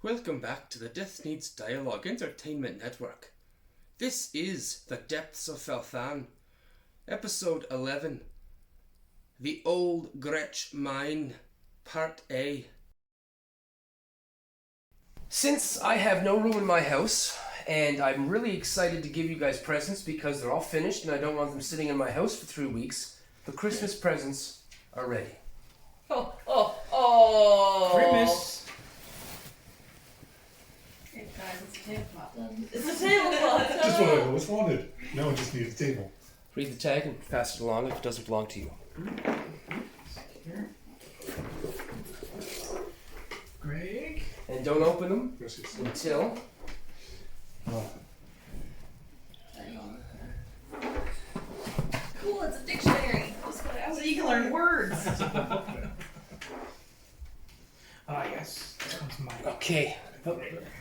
Welcome back to the Death Needs Dialogue Entertainment Network. This is The Depths of Fel'Than, Episode 11, The Old Gretch Mine, Part A. Since I have no room in my house, and I'm really excited to give you guys presents because they're all finished and I don't want them sitting in my house for 3 weeks, the Christmas presents are ready. Christmas! Hey guys, it's a tablecloth. It's a tablecloth! Just what I always wanted. Now I just need a table. Read the tag and pass it along if it doesn't belong to you. Greg? And don't open them Yes, yes. until... Cool, it's a dictionary. So you can learn words! Yes. This one's mine. Okay,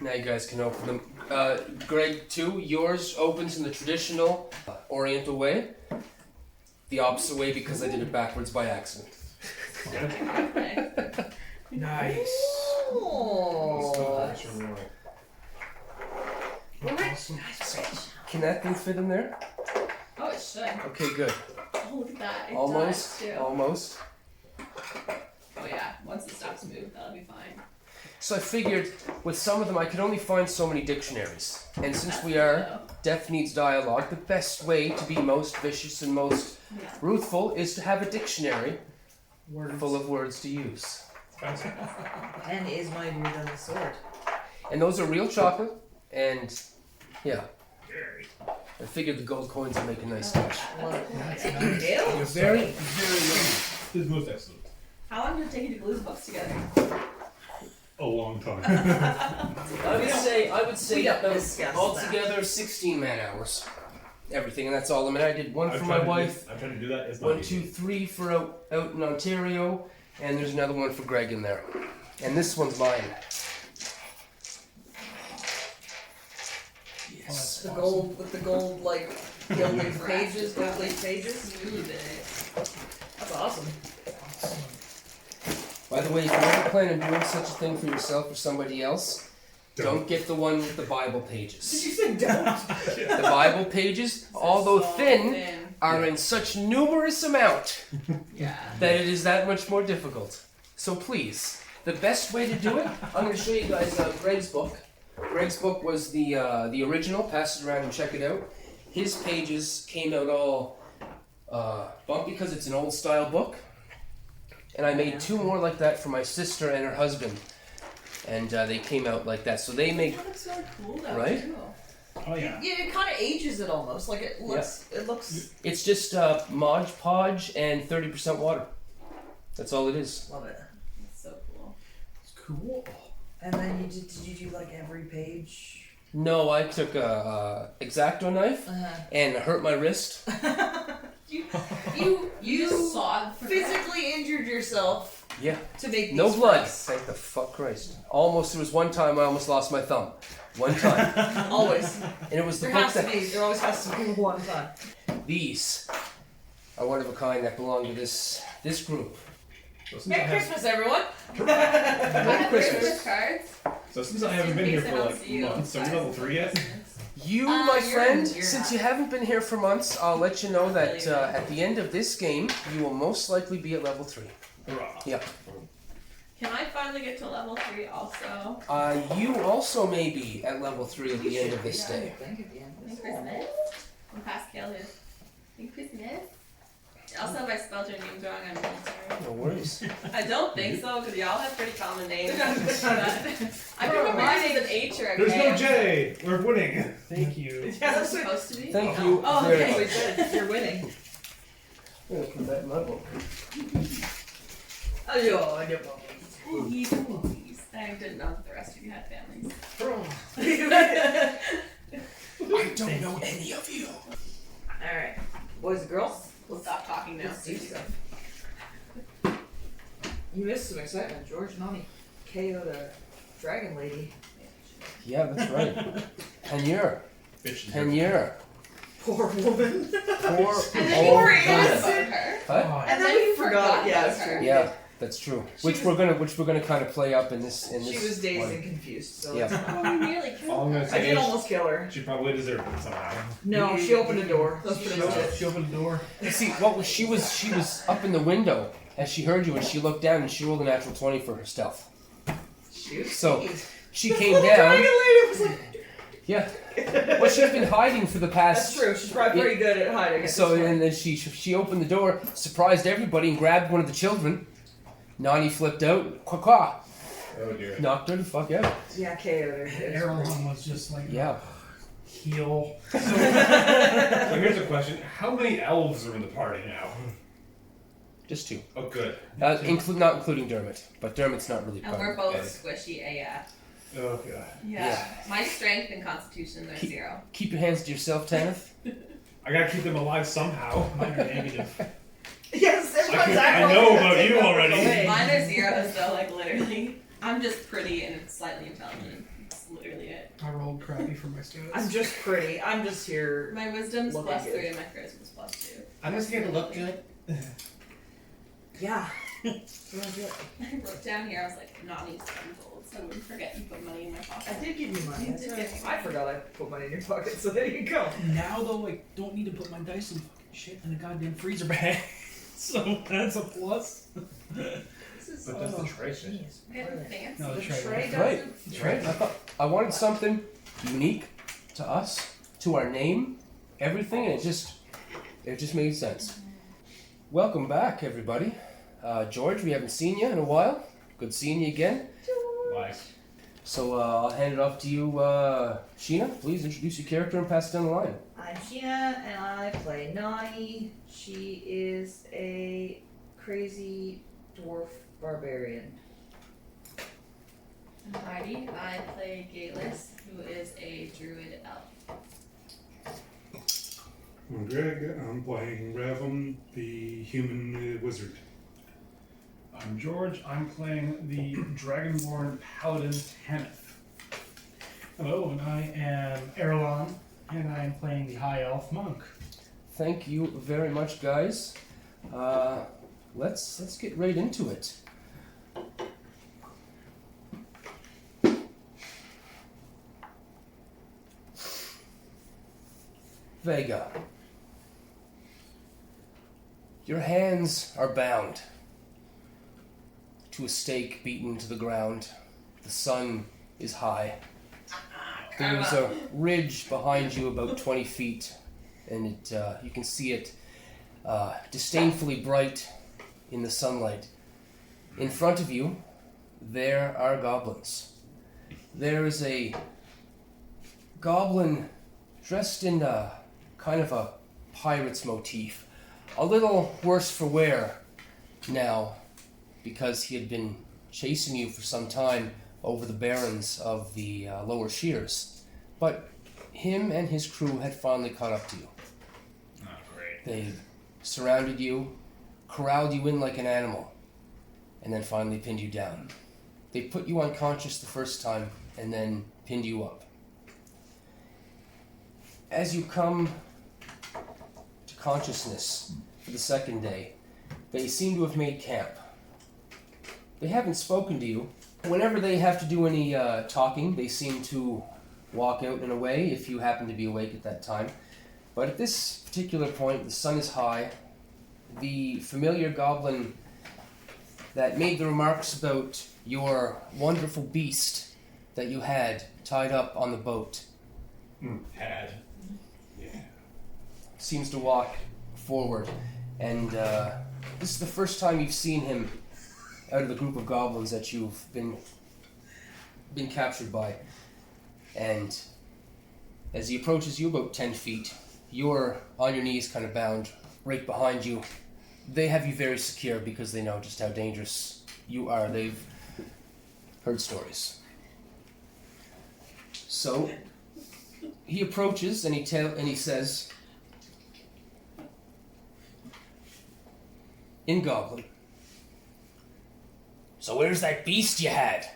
now you guys can open them. Greg, too, yours opens in the traditional Oriental way. The opposite way because I did it backwards by accident. Nice. Oh. Can that thing fit in there? Oh, it should. Okay, good. Oh, look at that. It Almost, does, too. almost. Oh yeah, once it stops moving, that'll be fine. So I figured with some of them I could only find so many dictionaries. And since we are Death Needs Dialogue, the best way to be most vicious and most ruthful is to have a dictionary full of words to use. Pen is mightier than the sword. And those are real chocolate, and yeah. I figured the gold coins would make a nice touch. Ew. Very, very This is most excellent. How long did it take you to glue the books together? A long time. I would say We don't about discuss altogether 16 man hours. Everything, and that's all. I mean, I did one for my wife, I'm trying to do that. It's 1, 2, 3 for out in Ontario, and there's another one for Greg in there. And this one's mine. Yes. The gold, with the gold, like, gilded pages, gold leaf pages. Smooth it. That's awesome. By the way, if you ever plan on doing such a thing for yourself or somebody else, don't get the one with the Bible Did pages. you say don't? The Bible pages, although So thin, are in such numerous amount Yeah. that it is that much more difficult. So please, the best way to do it, I'm going to show you guys Greg's book. Greg's book was the original. Pass it around and check it out. His pages came out all bumpy because it's an old style book. And I made 2 more like that for my sister and her husband. And they came out like that. So they make... That looks really cool though, Right? too. Oh yeah. Yeah, it kind of ages it almost. Like, it looks, It's just Mod Podge and 30% water. That's all it is. love it. It's so cool. It's cool. And then did you do, like, every page? No, I took a X-Acto knife and hurt my wrist. You sawed for physically injured yourself Yeah. to make these No blood. fries. Thank the fuck Christ. Almost, there was one time I almost lost my thumb. One time. Always. And it was the There book has to that... be. There always has to be one time. These are one of a kind that belong to this group. So since, Merry Christmas, everyone! Merry Christmas. cards. so since I haven't been here for like months, are we level 3 yet? You, my you're- friend, you're since not. you haven't been here for months, I'll let you know that at the end of this game, you will most likely be at level 3. Hurrah. Yeah. Can I finally get to level 3 also? You also may be at level 3 at the end of this day. Thank you, Dan. Merry Christmas. And Pascal is. Merry Christmas. Also, if I spelled your names wrong, I'm really sorry. No worries. I don't think so, because y'all have pretty common names. But I can remember your name with H or a There's K. no J. We're winning. Thank you. Is that supposed to be? Thank you Oh, very okay. much. Good. You're winning. I'm gonna put that in my book. Oh, yeah. I didn't know that the rest of you had families. I don't know any of you. Alright. Boys and girls, We'll stop talking now. let's do stuff. You missed some excitement. George Nonny KO'd a dragon lady. Yeah, that's right. Tenure. Bitch. Tenure. Poor woman. Poor And then old we woman. About her. What? And then we forgot. Yeah, about that's her. true. Yeah. That's true. Which we're gonna kind of play up in this. She was dazed and confused, so Yeah. it's fine. Oh, we nearly killed All I'm gonna her. I say did is almost kill her. she probably deserved it somehow. No, she opened a door. Let's put it this way. She opened the door. You see, she was up in the window as she heard you, and she looked down and she rolled a natural 20 for her stealth. Shoot. So she The came little down. dragon lady was like. Yeah. Well, she's been hiding for the past. That's true. She's probably pretty good at hiding. At So this point. and then she opened the door, surprised everybody, and grabbed one of the children. Nonny flipped out, quack, Oh dear. knocked her the fuck out. Yeah, KO'd her. Earlon was just like, Yeah. heal. So here's a question: how many elves are in the party now? Just two. Oh, good. Not including Dermot, but Dermot's not really And part we're of both it. squishy AF. Oh god. Yeah. My strength and constitution are 0. Keep your hands to yourself, Tannith. I gotta keep them alive somehow. Mine are negative. Yes, everyone's I know about you already. Mine are 0, so like literally. I'm just pretty and slightly intelligent. That's literally it. I rolled crappy for my stats. I'm just pretty. I'm just here. My wisdom's Looking +3 good. and my charisma's +2. I'm just here to look good. Yeah. I wrote down here, I was like, Nonny's 10 gold, so I wouldn't forget you put money in my I pocket. did give you money. You That's did right. give me I forgot I put money in your pocket, so there you go. Now though, I don't need to put my dice in fucking shit in a goddamn freezer bag. So that's a plus. This is But that's the tray shit. genius. Good, thanks. No, The the tray. tray Right. doesn't. Right. I wanted something unique to us, to our name, everything, and it just made sense. Welcome back, everybody. George, we haven't seen you in a while. Good seeing you again. Nice. So I'll hand it off to you, Sheena. Please introduce your character and pass it down the line. I'm Sheena, and I play Nonny. She is a crazy dwarf barbarian. I'm Heidi. I play Geillis, who is a druid elf. I'm Greg. I'm playing Ravim, the human wizard. I'm George. I'm playing the Dragonborn Paladin Tannith. Hello, and I am Earlon, and I am playing the High Elf Monk. Thank you very much, guys. Let's get right into it. Vega. Your hands are bound to a stake beaten to the ground. The sun is high. There's a ridge behind you about 20 feet, and you can see it disdainfully bright in the sunlight. In front of you, there are goblins. There is a goblin dressed in kind of a pirate's motif. A little worse for wear now, because he had been chasing you for some time over the barrens of the lower shears. But him and his crew had finally caught up to you. Oh, great. They surrounded you, corralled you in like an animal, and then finally pinned you down. They put you unconscious the first time and then pinned you up. As you come to consciousness for the second day, they seem to have made camp. They haven't spoken to you. Whenever they have to do any talking, they seem to walk out and away if you happen to be awake at that time. But at this particular point, the sun is high. The familiar goblin that made the remarks about your wonderful beast that you had tied up on the boat Had. seems to walk forward, and this is the first time you've seen him out of the group of goblins that you've been captured by. And as he approaches you about 10 feet, you're on your knees, kind of bound, right behind you. They have you very secure because they know just how dangerous you are. They've heard stories. So he approaches and he says, in Goblin, "So where's that beast you had?"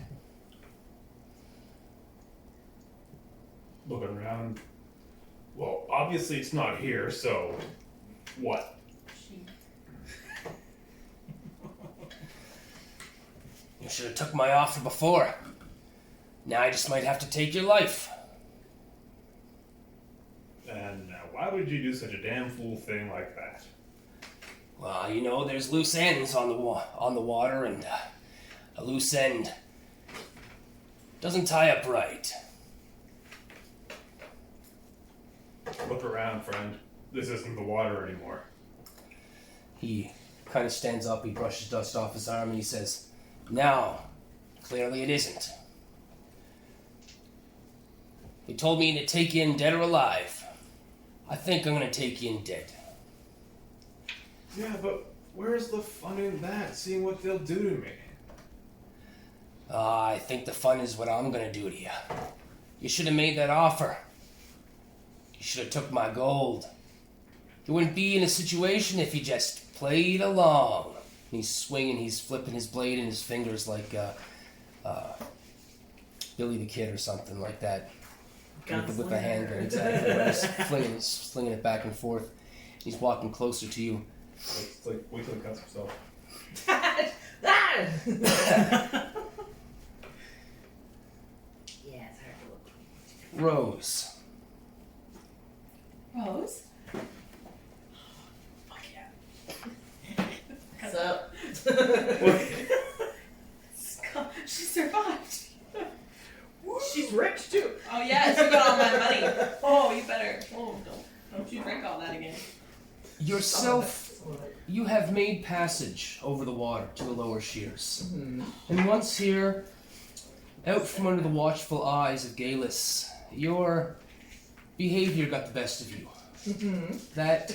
Looking around. Well, obviously it's not here, so what? should have took my offer before. Now I just might have to take your life. And why would you do such a damn fool thing like that? Well, you know, there's loose ends on the water, and a loose end doesn't tie up right. Look around, friend. This isn't the water anymore. He kind of stands up, he brushes dust off his arm, and he says, "Now, clearly it isn't. They told me to take you in dead or alive. I think I'm going to take you in dead." Yeah, but where's the fun in that? Seeing what they'll do to me. I think the fun is what I'm going to do to you. You should have made that offer. You should have took my gold. You wouldn't be in a situation if you just played along. And he's swinging, he's flipping his blade in his fingers like Billy the Kid or something like that. With a handgun, exactly. He's slinging it back and forth. He's walking closer to you. It's like, wait till he cuts himself. Yeah, it's hard to look. Rose. Rose? Fuck yeah. What's up? She survived. She's rich too. Oh yeah, she got all my money. Oh, you better. Oh, don't you drink all that again. Yourself, you have made passage over the water to the lower shears. And once here, out from under the watchful eyes of Geillis, your behavior got the best of you. That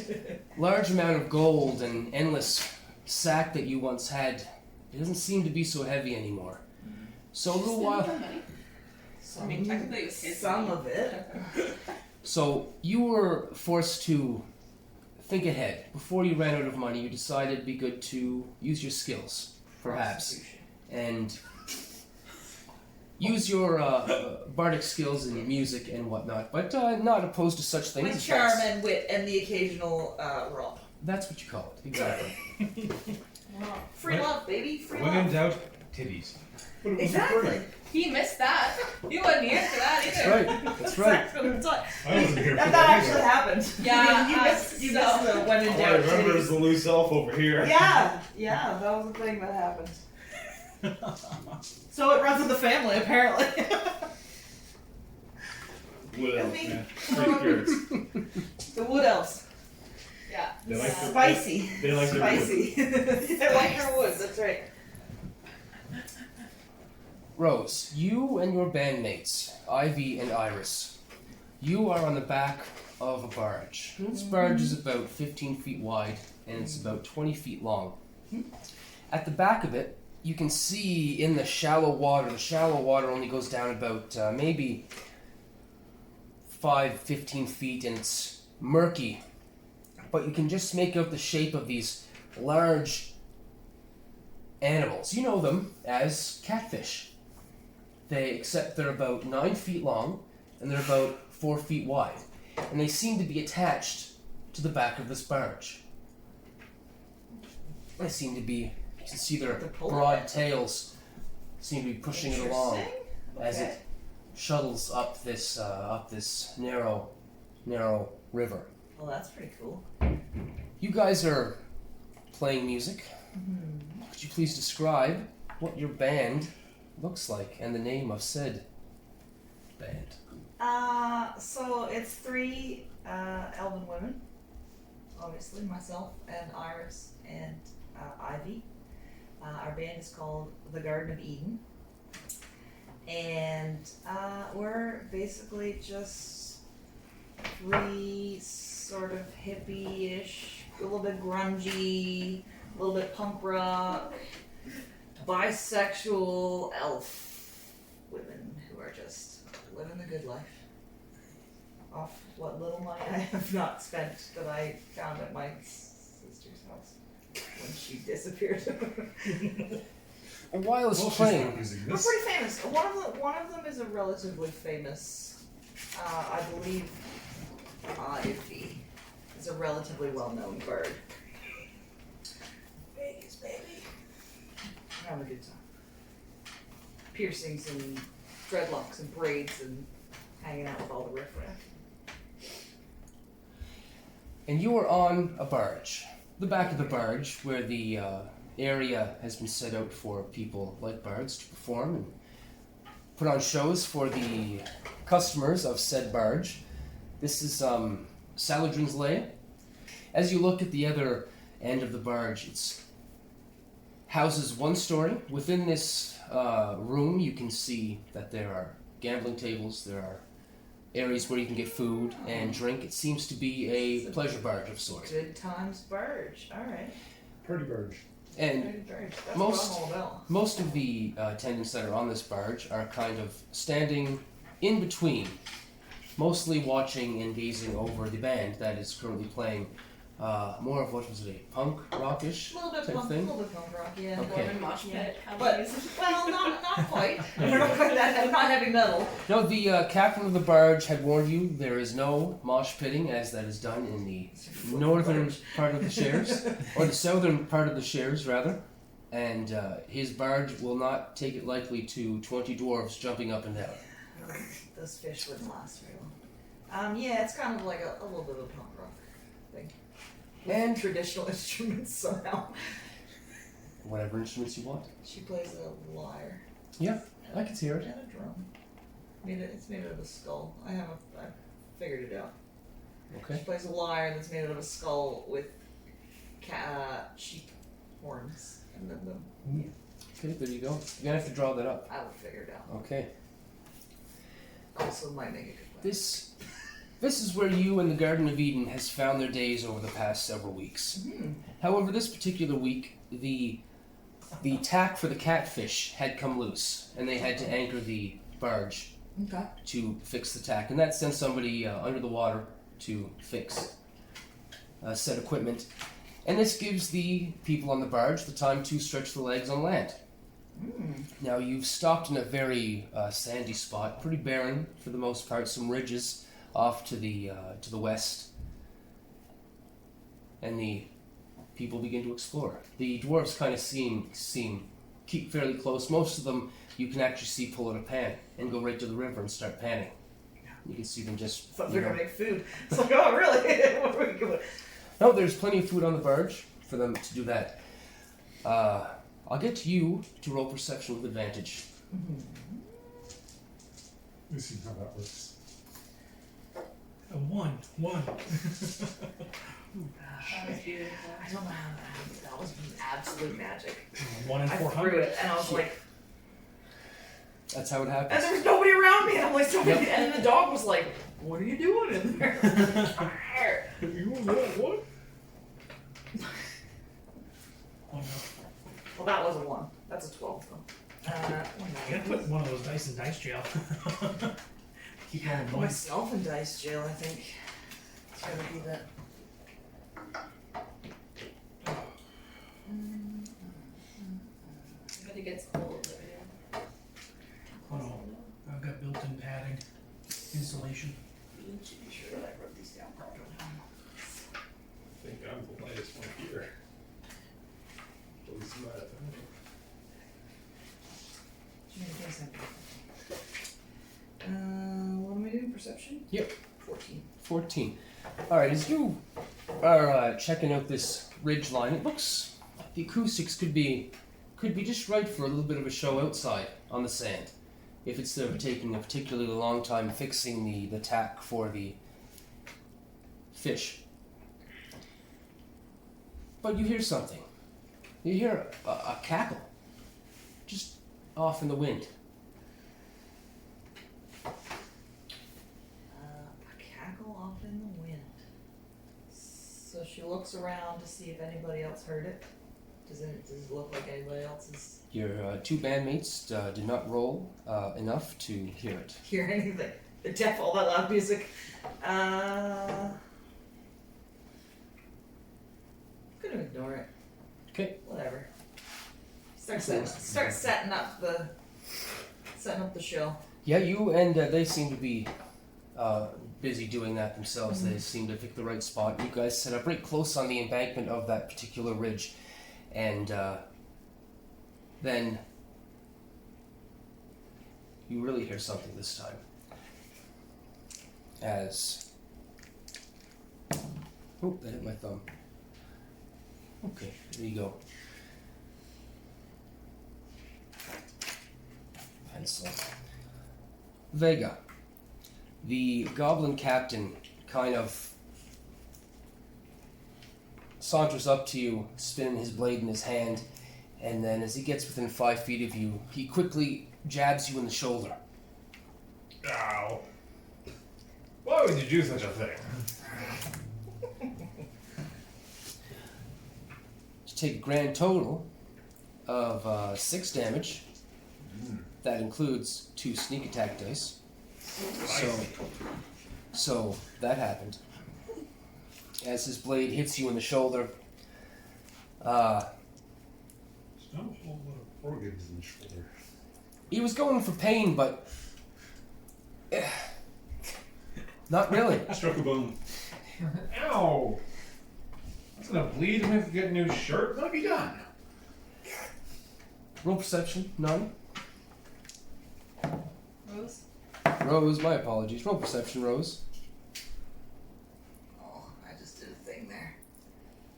large amount of gold and endless sack that you once had, it doesn't seem to be so heavy anymore. So a little while... I mean, technically it was his Some money. of it. So you were forced to think ahead. Before you ran out of money, you decided it'd be good to use your skills, perhaps, and use your bardic skills in music and whatnot, but not opposed to such things With as charm that. and wit and the occasional romp. That's what you call it, exactly. Free love, baby. Free When in love. doubt, titties. But it was Exactly. He missed that. You wasn't here for that That's either. right, that's right. I wasn't here for That that actually either. happened. Yeah, you missed so- the when in All I doubt remember is titties. the loose elf over here. Yeah, that was the thing that happened. So it runs in the family, apparently. Wood elf, me. man. Free spirits. The wood elves. Yeah. They like their- Spicy. They like their wood. Spicy. They like their wood, that's right. Rose, you and your bandmates, Ivy and Iris, you are on the back of a barge. This barge is about 15 feet wide and it's about 20 feet long. At the back of it, you can see in the shallow water only goes down about maybe 15 feet, and it's murky. But you can just make out the shape of these large animals. You know them as catfish. Except they're about 9 feet long and they're about 4 feet wide. And they seem to be attached to the back of this barge. They seem to be, you can see their broad tails seem to be pushing it along as it shuttles up this narrow river. Well, that's pretty cool. You guys are playing music. Could you please describe what your band looks like and the name of said band? So it's 3 elven women. Obviously, myself and Iris and Ivy. Our band is called The Garden of Eden. And we're basically just 3 sort of hippie-ish, a little bit grungy, a little bit punk rock, bisexual elf women who are just living the good life off what little money I have not spent that I found at my sister's house when she disappeared. While it's Well, she's playing, not using We're this. pretty famous. One of them is a relatively famous, I believe, Ivy is a relatively well-known bird. Vegas, baby. Having a good time. piercings and dreadlocks and braids and hanging out with all the riffraff. And you are on a barge. The back of the barge, where the area has been set out for people like bards to perform and put on shows for the customers of said barge. This is Saladrin's Lay. As you look at the other end of the barge, it houses one story. Within this room, you can see that there are gambling tables, there are areas where you can get food and drink. It seems to be a pleasure barge of sorts. Good times barge. All right. Pretty bird. And Good barge. That's most- what I'm all about. most of the attendants that are on this barge are kind of standing in between, mostly watching and gazing over the band that is currently playing more of, what was it, a punk rockish A little bit type punk, thing? a little bit punk rock, yeah. Okay. Gorman mosh pit. How But about you? well, not quite. We're not quite that. Not heavy metal. No, the captain of the barge had warned you there is no mosh pitting as that is done in the northern part of the shares, or the southern part of the shares rather, and his barge will not take it likely to 20 dwarves jumping up and down. Those fish wouldn't last very long. Yeah, it's kind of like a little bit of a punk rock thing. With And- traditional instruments somehow. Whatever instruments you want. She plays a lyre. Yeah, I can hear it. And a drum. It's made out of a skull. I figured it out. Okay. She plays a lyre that's made out of a skull with sheep horns. And then Okay, there you go. You're gonna have to draw that up. I will figure it out. Okay. Also might make a good point. This is where you and the Garden of Eden has found their days over the past several weeks. However, this particular week, the tack for the catfish had come loose, and they had to anchor the barge Okay. to fix the tack, and that sent somebody under the water to fix said equipment. And this gives the people on the barge the time to stretch the legs on land. Now you've stopped in a very sandy spot, pretty barren for the most part, some ridges off to the west, and the people begin to explore. The dwarves kind of keep fairly close. Most of them you can actually see pull out a pan and go right to the river and start panning. You can see them just. Thought you they were know- gonna make food. It's like, oh really? What are we doing? No, there's plenty of food on the barge for them to do that. I'll get you to roll perception with advantage. Let me see how that works. A one. That was beautiful. I don't know how that happened. That was absolute magic. 1 in I threw 400. it and I was like, That's how it and happens. there was nobody around me. And I'm like, somebody, Yep. and then the dog was like, what are you doing in there? You want that? What? Oh no. Well, that was a 1. That's a 12 though. I gotta put one of those dice in dice jail. Keep rolling Put points. myself in dice jail, I think. It's gonna be that. But it gets cold over here. Oh no. I've got built-in padding. Insulation. Be sure that I wrote these down properly. I think I'm the lightest one here. At least my What am I doing? Perception? Yep. 14. 14. Alright, as you are checking out this ridge line, it looks like the acoustics could be just right for a little bit of a show outside on the sand. If it's taking a particularly long time fixing the tack for the fish. But you hear something. You hear a cackle. Just off in the wind. A cackle off in the wind. So she looks around to see if anybody else heard it. Does it look like anybody else is Your two bandmates did not roll enough to hear it. hear anything? They're deaf, all that loud music. I'm gonna ignore it. Okay. Whatever. Start setting up the show. Yeah, you and they seem to be busy doing that themselves. They seem to pick the right spot. You guys set up right close on the embankment of that particular ridge, and then you really hear something this time. As... Oh, that hit my thumb. Okay, there you go. Pencil. Vega. The goblin captain kind of saunters up to you, spinning his blade in his hand, and then as he gets within 5 feet of you, he quickly jabs you in the shoulder. Ow. Why would you do such a thing? You take a grand total of 6 damage. That includes 2 sneak attack dice. So that happened. As his blade hits you in the shoulder, There's not a whole lot of organs in the shoulder. he was going for pain, but not really. Struck a bone. Ow! That's gonna bleed and we have to get a new shirt? Let me be done. Roll perception, none. Rose? Rose, my apologies. Roll perception, Rose. Oh, I just did a thing there.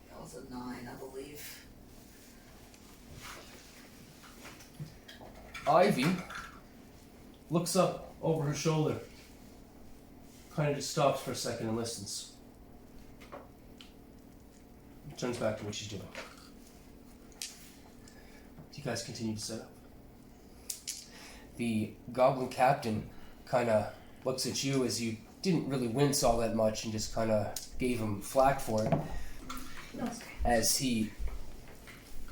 That was a 9, I believe. Ivy looks up over her shoulder, kind of just stops for a second and listens. Turns back to what she's doing. You guys continue to set up. The goblin captain kind of looks at you as you didn't really wince all that much and just kind of gave him flack for it. As he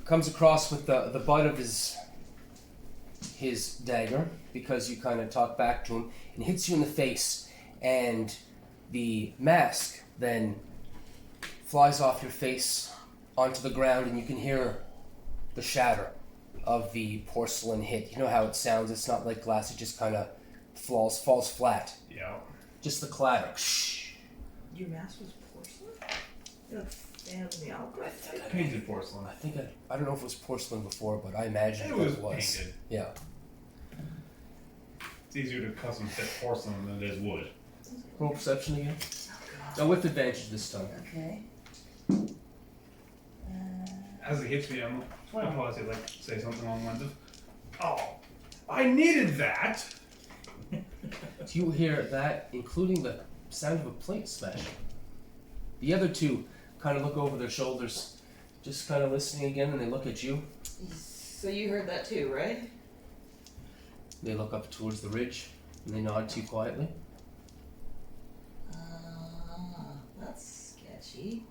comes across with the butt of his dagger, because you kind of talk back to him, and hits you in the face, and the mask then flies off your face onto the ground, and you can hear the shatter of the porcelain hit. You know how it sounds? It's not like glass, it just kind of falls flat. Yeah. Just the clatter. Your mask was porcelain? You're a fan of the opera? Painted porcelain. I don't know if it was porcelain before, but I imagine It was painted. Yeah. It's easier to custom fit porcelain than it is wood. Roll perception again. Oh, with advantage this time. Okay. As it hits me, I'm trying to say, say something along the lines of, "Oh, I needed that." You hear that, including the sound of a plate smashing. The other two kind of look over their shoulders, just kind of listening again, and they look at you. So you heard that too, right? They look up towards the ridge, and they nod to you quietly. That's sketchy.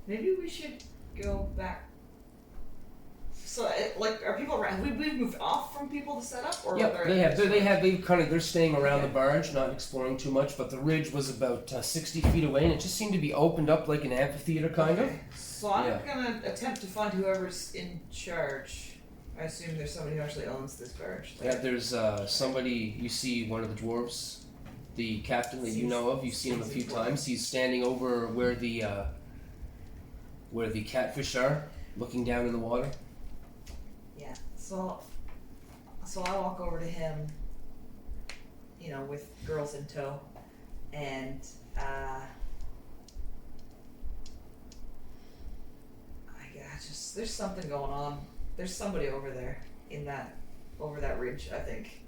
Maybe we should go back. So, are people around? We've moved off from people to set up, or Yep, they're staying around the barge, not exploring too much. But the ridge was about 60 feet away, and it just seemed to be opened up like an amphitheater, kind of. So I'm gonna attempt to find whoever's in charge. I assume there's somebody who actually owns this barge. Yeah, there's somebody. You see one of the dwarves, the captain that you know of. You've seen him a few times. He's standing over where the catfish are, looking down in the water. Yeah. So I walk over to him, with girls in tow, and there's something going on. There's somebody over there over that ridge. I think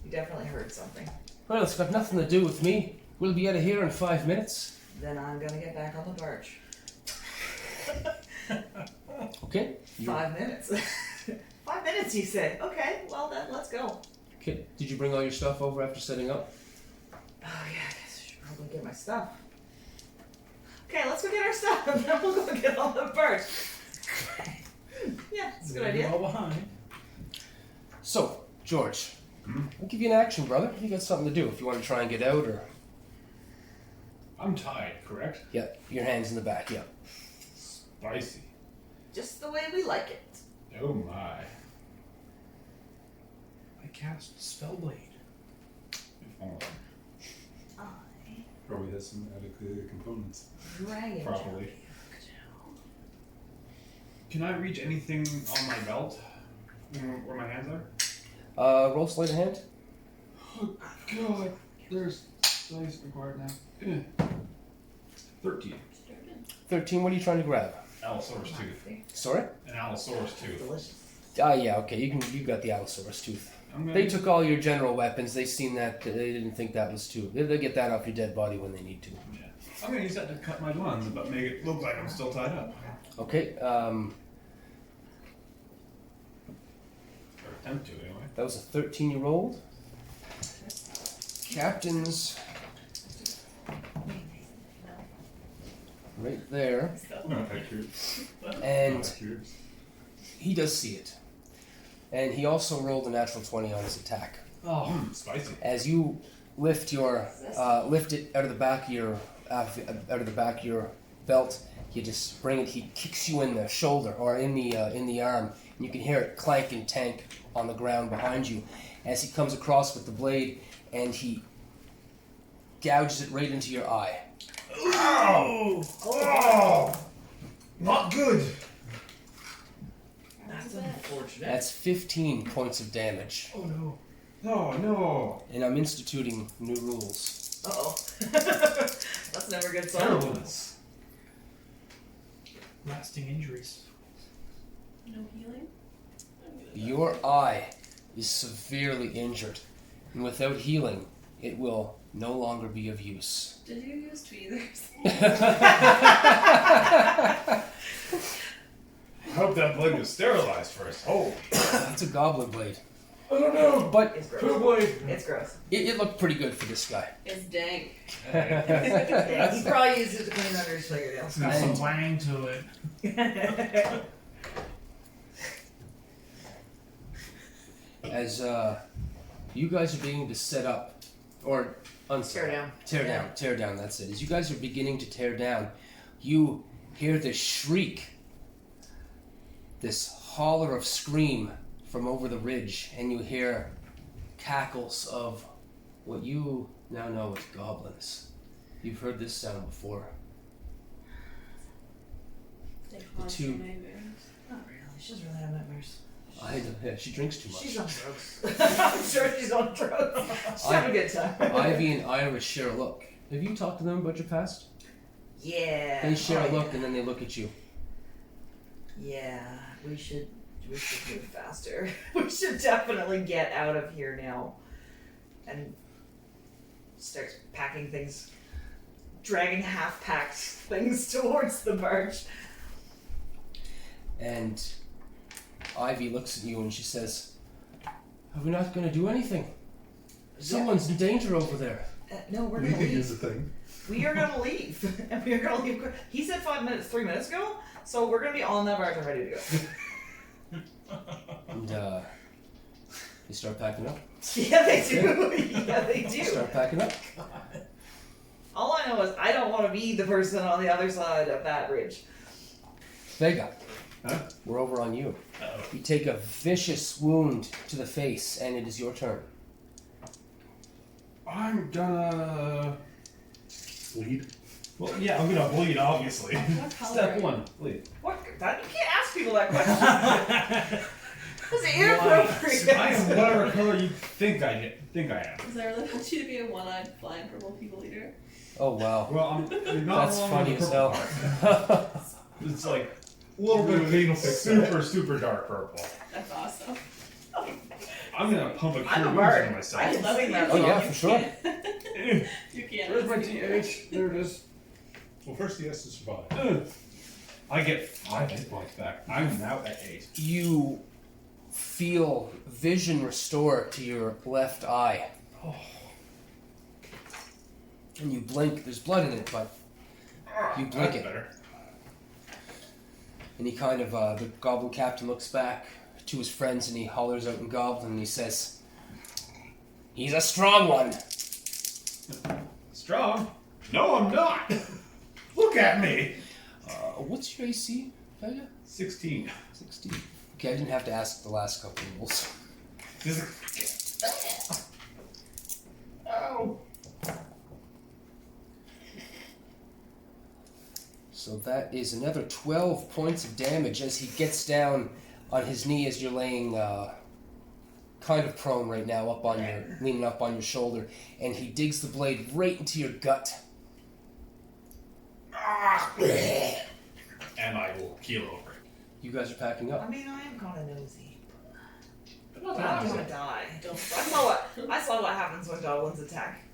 you definitely heard something. Well, it's got nothing to do with me. We'll be out of here in 5 minutes. Then I'm gonna get back on the barge. Okay. 5 minutes. 5 minutes, you say? Okay. Well then, let's go. Okay. Did you bring all your stuff over after setting up? Oh yeah, I guess I should probably get my stuff. Okay, let's go get our stuff, and then we'll go get on the barge. Yeah, it's a good idea. All behind. So, George, I'll give you an action, brother. You got something to do if you want to try and get out, or... I'm tied, correct? Yeah, your hand's in the back, yeah. Spicy. Just the way we like it. Oh my. I cast Spellblade. If only. Probably has some adequate components. Dragon Properly. Can I reach anything on my belt? Where my hands are? Roll sleight of hand. Oh, God. There's dice required now. 13. 13, what are you trying to grab? Allosaurus tooth. Sorry? An Allosaurus tooth. Delicious. Yeah, okay, you got the Allosaurus tooth. They took all your general weapons, they seen that, they didn't think that was too. They'll get that off your dead body when they need to. Yeah. I'm gonna use that to cut my bonds, but make it look like I'm still tied up. Okay, Or attempt to, anyway. that was a 13-year-old. Captain's right there, and he does see it. And he also rolled a natural 20 on his attack. Oh, Spicy. As you lift your lift it out of the back of your belt, you just bring it. He kicks you in the shoulder or in the arm, and you can hear it clank and tank on the ground behind you. As he comes across with the blade, and he gouges it right into your eye. Ow! Oh! Not good. That's unfortunate. That's 15 points of damage, oh no. Oh, no. and I'm instituting new rules. Uh-oh. That's never a good sign. Terribleness. Lasting injuries. No healing? Your eye is severely injured, and without healing, it will no longer be of use. Did you use tweezers? I hope that blade was sterilized first. Oh. It's a goblin blade. I don't know. But It's Two gross. blade. It's gross. it looked pretty good for this guy. It's dank. Yeah, he probably used it to clean under his fingernails. Got some wang to it. As you guys are beginning to set up, or Tear down. tear down, that's it. As you guys are beginning to tear down, you hear this shriek, this holler of scream from over the ridge, and you hear cackles of what you now know as goblins. You've heard this sound before. They haunt two- your nightmares. Not really. She doesn't really have nightmares. Yeah, she drinks too much. She's on drugs. I'm sure she's on drugs. She's having a good time. Ivy and Ira share a look. Have you talked to them about your past? Yeah. They share a Oh, look yeah. and then they look at you. Yeah, we should move faster. We should definitely get out of here now. And start packing things, dragging half-packed things towards the barge. And Ivy looks at you and she says, "Are we not going to do anything? Someone's in danger over there." No, we're gonna Leaving is leave. the thing. We are gonna leave. And we are gonna leave. He said 3 minutes ago, so we're gonna be on that barge and ready to go. And you start packing up. Yeah, they do. Yeah, they do. Start packing up. All I know is I don't want to be the person on the other side of that bridge. Vega, Huh? we're over on you. Uh-oh. You take a vicious wound to the face, and it is your turn. I'm gonna... Bleed. Well, yeah, I'm gonna bleed, obviously. What color? Step one, bleed. What? That, you can't ask people that question. That's inappropriate. I am whatever color you think I am. Is I really want you to be a one-eyed flying purple people eater? Oh wow, Well, I'm not that's along funny with as the hell. purple part. It's like a little bit of Anal fix that. super dark purple. That's awesome. I'm gonna pump a I'm cure a wounds bard. into I myself. can sing that Oh, song. yeah, for sure. You can't. Where's my DH? There it is. Well, first he has to survive. I get 5 hit points back. I'm now at 8. You feel vision restore to your left eye. And you blink. There's blood in it, but you blink That's it. better. And he kind of, the goblin captain looks back to his friends and he hollers out in goblin and he says, "He's a strong one." Strong? No, I'm not. Look at me. What's your AC, Vega? 16. 16. Okay, I didn't have to ask the last couple of rules. Ow. So that is another 12 points of damage as he gets down on his knee as you're laying kind of prone right now, leaning up on your shoulder, and he digs the blade right into your gut. And I will keel over. You guys are packing up. I mean, I am kind of nosy. But not But I that don't easy. want to die. I saw what happens when goblins attack.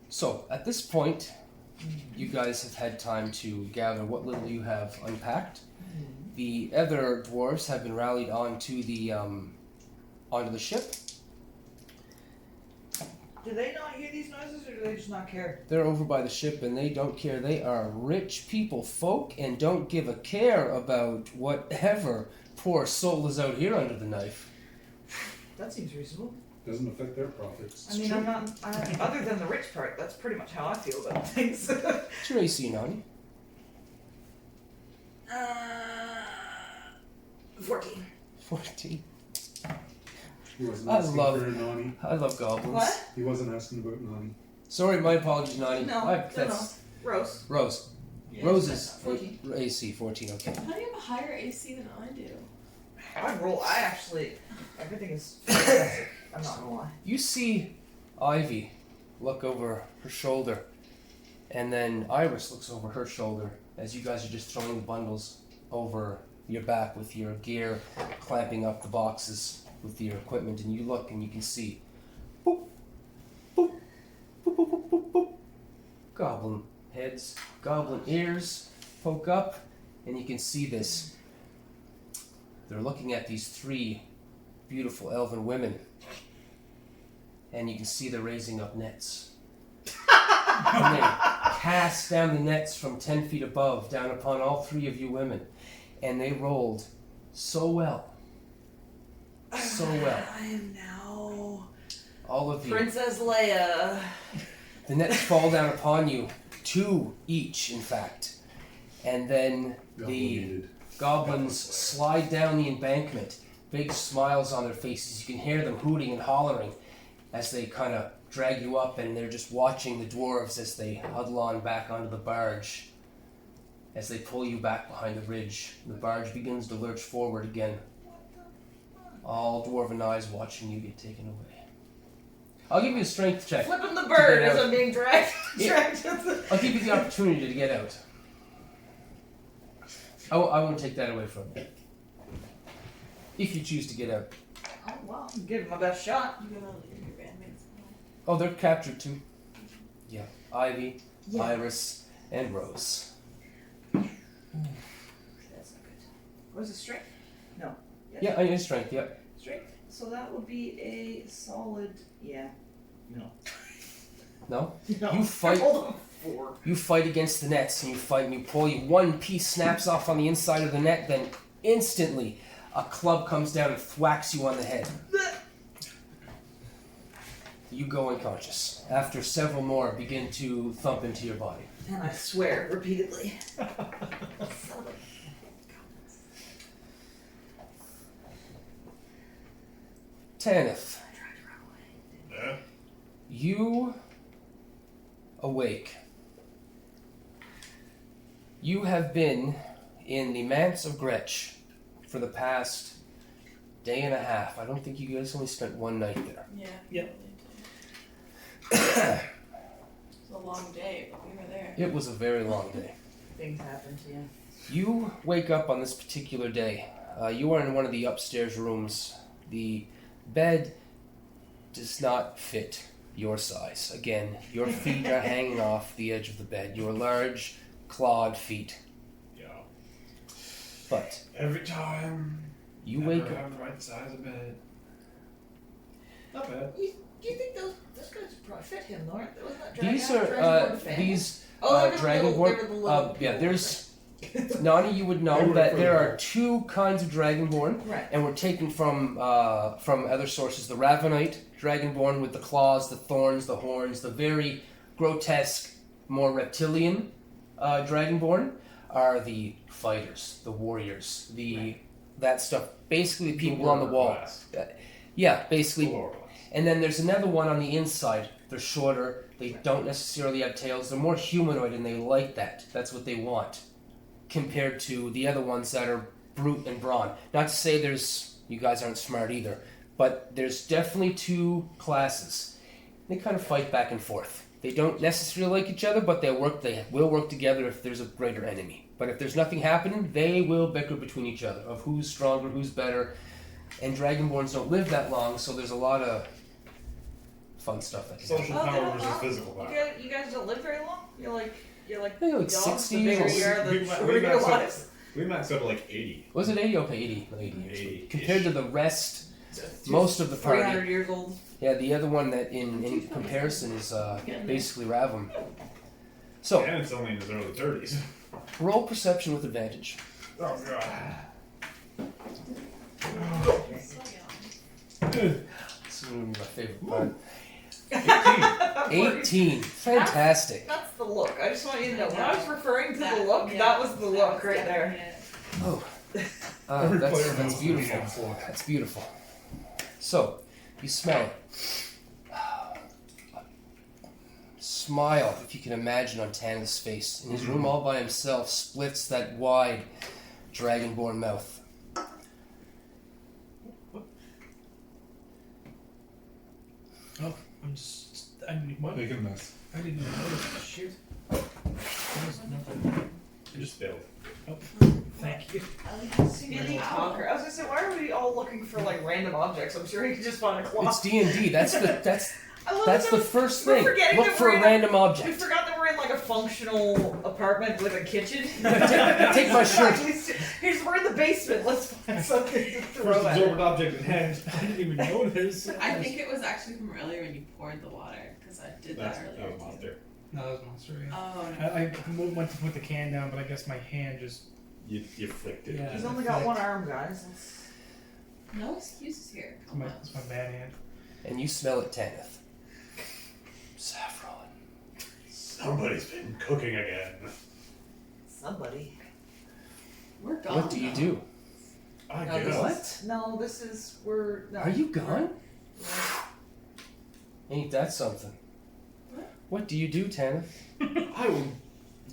So, at this point, you guys have had time to gather what little you have unpacked. The other dwarves have been rallied onto the ship. Do they not hear these noises, or do they just not care? They're over by the ship and they don't care. They are rich people folk and don't give a care about whatever poor soul is out here under the knife. That seems reasonable. Doesn't affect their profits. I mean, other than the rich part, that's pretty much how I feel about things. What's your AC, Nonny? 14. 14. He wasn't I asking love- for Nonny. I love goblins. What? He wasn't asking about Nonny. Sorry, my apologies, Nonny. No. That's Rose. Rose. Yeah, Rose's 14. AC 14. Okay. How do you have a higher AC than I do? Everything is fantastic. I'm not gonna lie. You see Ivy look over her shoulder, and then Iris looks over her shoulder as you guys are just throwing the bundles over your back with your gear, clamping up the boxes with your equipment, and you look and you can see boop, boop, boop, boop, boop, boop, boop. Goblin heads, goblin ears poke up, and you can see this. They're looking at these three beautiful elven women, and you can see they're raising up nets. And they cast down the nets from 10 feet above down upon all three of you women, and they rolled so well. So well. I am now All of you. Princess Leia. The nets fall down upon you, 2 each, in fact. And then the Goblin-aided. goblins slide down the embankment, big smiles on their faces. You can hear them hooting and hollering as they kind of drag you up, and they're just watching the dwarves as they huddle on back onto the barge. As they pull you back behind the ridge, the barge begins to lurch forward again. All dwarven eyes watching you get taken away. I'll give you a strength check. Flipping the bird get as out. I'm being dragged. Yeah. dragged I'll give you the opportunity to get out. I won't take that away from you. If you choose to get out. Oh wow. Give it my best shot. You're gonna leave your bandmates. Oh, they're captured too. Yeah. Ivy, Yeah. Iris, and Rose. That's not good. Was it strength? No. Yeah, I need strength, yep. Strength. So that would be a solid. Yeah. No. No? No. You fight. Hold on. 4. You fight against the nets, and you fight and you pull. You one piece snaps off on the inside of the net, then instantly a club comes down and thwacks you on the head. You go unconscious. After several more begin to thump into your body. And I swear repeatedly. Tannith, Yeah. you awake. You have been in the Manse of Gretch for the past day and a half. I don't think you guys only spent one night there. Yeah. Yep. It was a long day, but we were there. It was a very long day. Things happen to you. You wake up on this particular day. You are in one of the upstairs rooms. The bed does not fit your size. Again, your feet are hanging off the edge of the bed. Your large, clawed feet. Yeah. But Every time. you never wake up. have the right size of bed. Not bad. You think those guys probably fit him, though, aren't they? Wasn't that Dragon? These are Dragonborn family? these Oh, they were the little- dragonborn. they were the little Yeah, people. there's Nonny. You would know that there are 2 kinds of dragonborn. Right. And were taken from other sources. The Ravenite dragonborn with the claws, the thorns, the horns, the very grotesque, more reptilian dragonborn are the fighters, the warriors, that stuff. Basically, people on the wall. Yeah, basically. And then there's another one on the inside. They're shorter. They don't necessarily have tails. They're more humanoid, and they like that. That's what they want. Compared to the other ones that are brute and brawn. Not to say you guys aren't smart either, but there's definitely two classes. They kind of fight back and forth. They don't necessarily like each other, but they will work together if there's a greater enemy. But if there's nothing happening, they will bicker between each other of who's stronger, who's better. And Dragonborns don't live that long, so there's a lot of fun stuff that can happen. Social power versus physical power. You guys don't live very long? You're like Maybe like dogs, 60 the bigger or you are, the shorter your lives. We maxed out at like 80. Was it 80? Okay, 80. 80. 80. Compared to the rest, most of the party. 300 years old. Yeah, the other one that in comparison is basically Ravim. So, And it's only in his early 30s. roll perception with advantage. Oh god. This is going to be my favorite part. 18. 18. Fantastic. That's the look. I just want you to know. When I was referring to the look, that was the look right there. Oh, Every player that's knows beautiful. the That's beautiful. So, you smell it. Smile, if you can imagine, on Tannith's face. In his room all by himself, splits that wide dragonborn mouth. Oh, I didn't, what? Making a mess. I didn't even notice. Shoot. There's nothing. You just failed. Oh, thank you. Really conquer. I was gonna say, why are we all looking for like random objects? I'm sure you could just find a clock. It's D&D. That's I love the that first we're thing. forgetting Look that for we're a in random We object. forgot that we're in like a functional apartment with a kitchen. Take my shirt. We're in the basement. Let's find something to throw First at it. absorbent object in hand. I didn't even notice. I think it was actually from earlier when you poured the water, because I did that earlier. That was monster. No, that was monster. Yeah. Oh, no. I went to put the can down, but I guess my hand just. You flicked it. Yeah. He's only got one arm, guys. No excuses here. Come on. That's my bad hand. And you smell it, Tannith. Saffron. Somebody's been cooking again. Somebody. We're gone. What do you do? I No, guess. No, this is no. Are you gone? Ain't that something? What do you do, Tannith? I will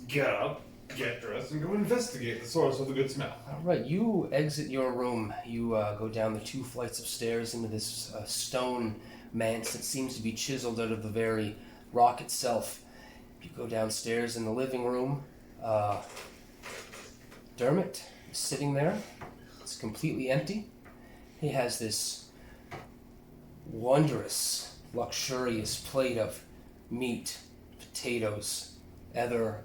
get up, get dressed, and go investigate the source of the good smell. All right, you exit your room. You go down the 2 flights of stairs into this stone manse that seems to be chiseled out of the very rock itself. You go downstairs in the living room. Dermot is sitting there. It's completely empty. He has this wondrous, luxurious plate of meat, potatoes, other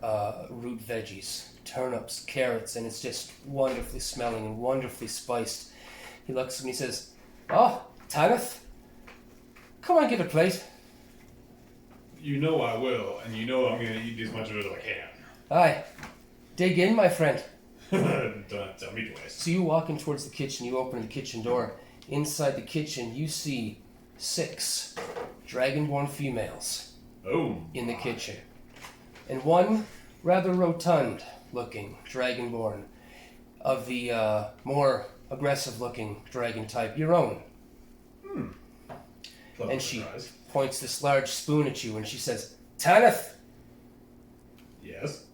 root veggies, turnips, carrots, and it's just wonderfully smelling and wonderfully spiced. He looks and he says, "Oh, Tannith, come on, get a plate." You know I will, and you know I'm going to eat as much of it as I can. Aye, dig in, my friend. Don't tell me twice. So you walk in towards the kitchen, you open the kitchen door. Inside the kitchen, you see 6 dragonborn females Oh. in the kitchen. And one rather rotund-looking dragonborn of the more aggressive-looking dragon type, your own. Clever And she surprise. points this large spoon at you and she says, "Tannith!" Yes.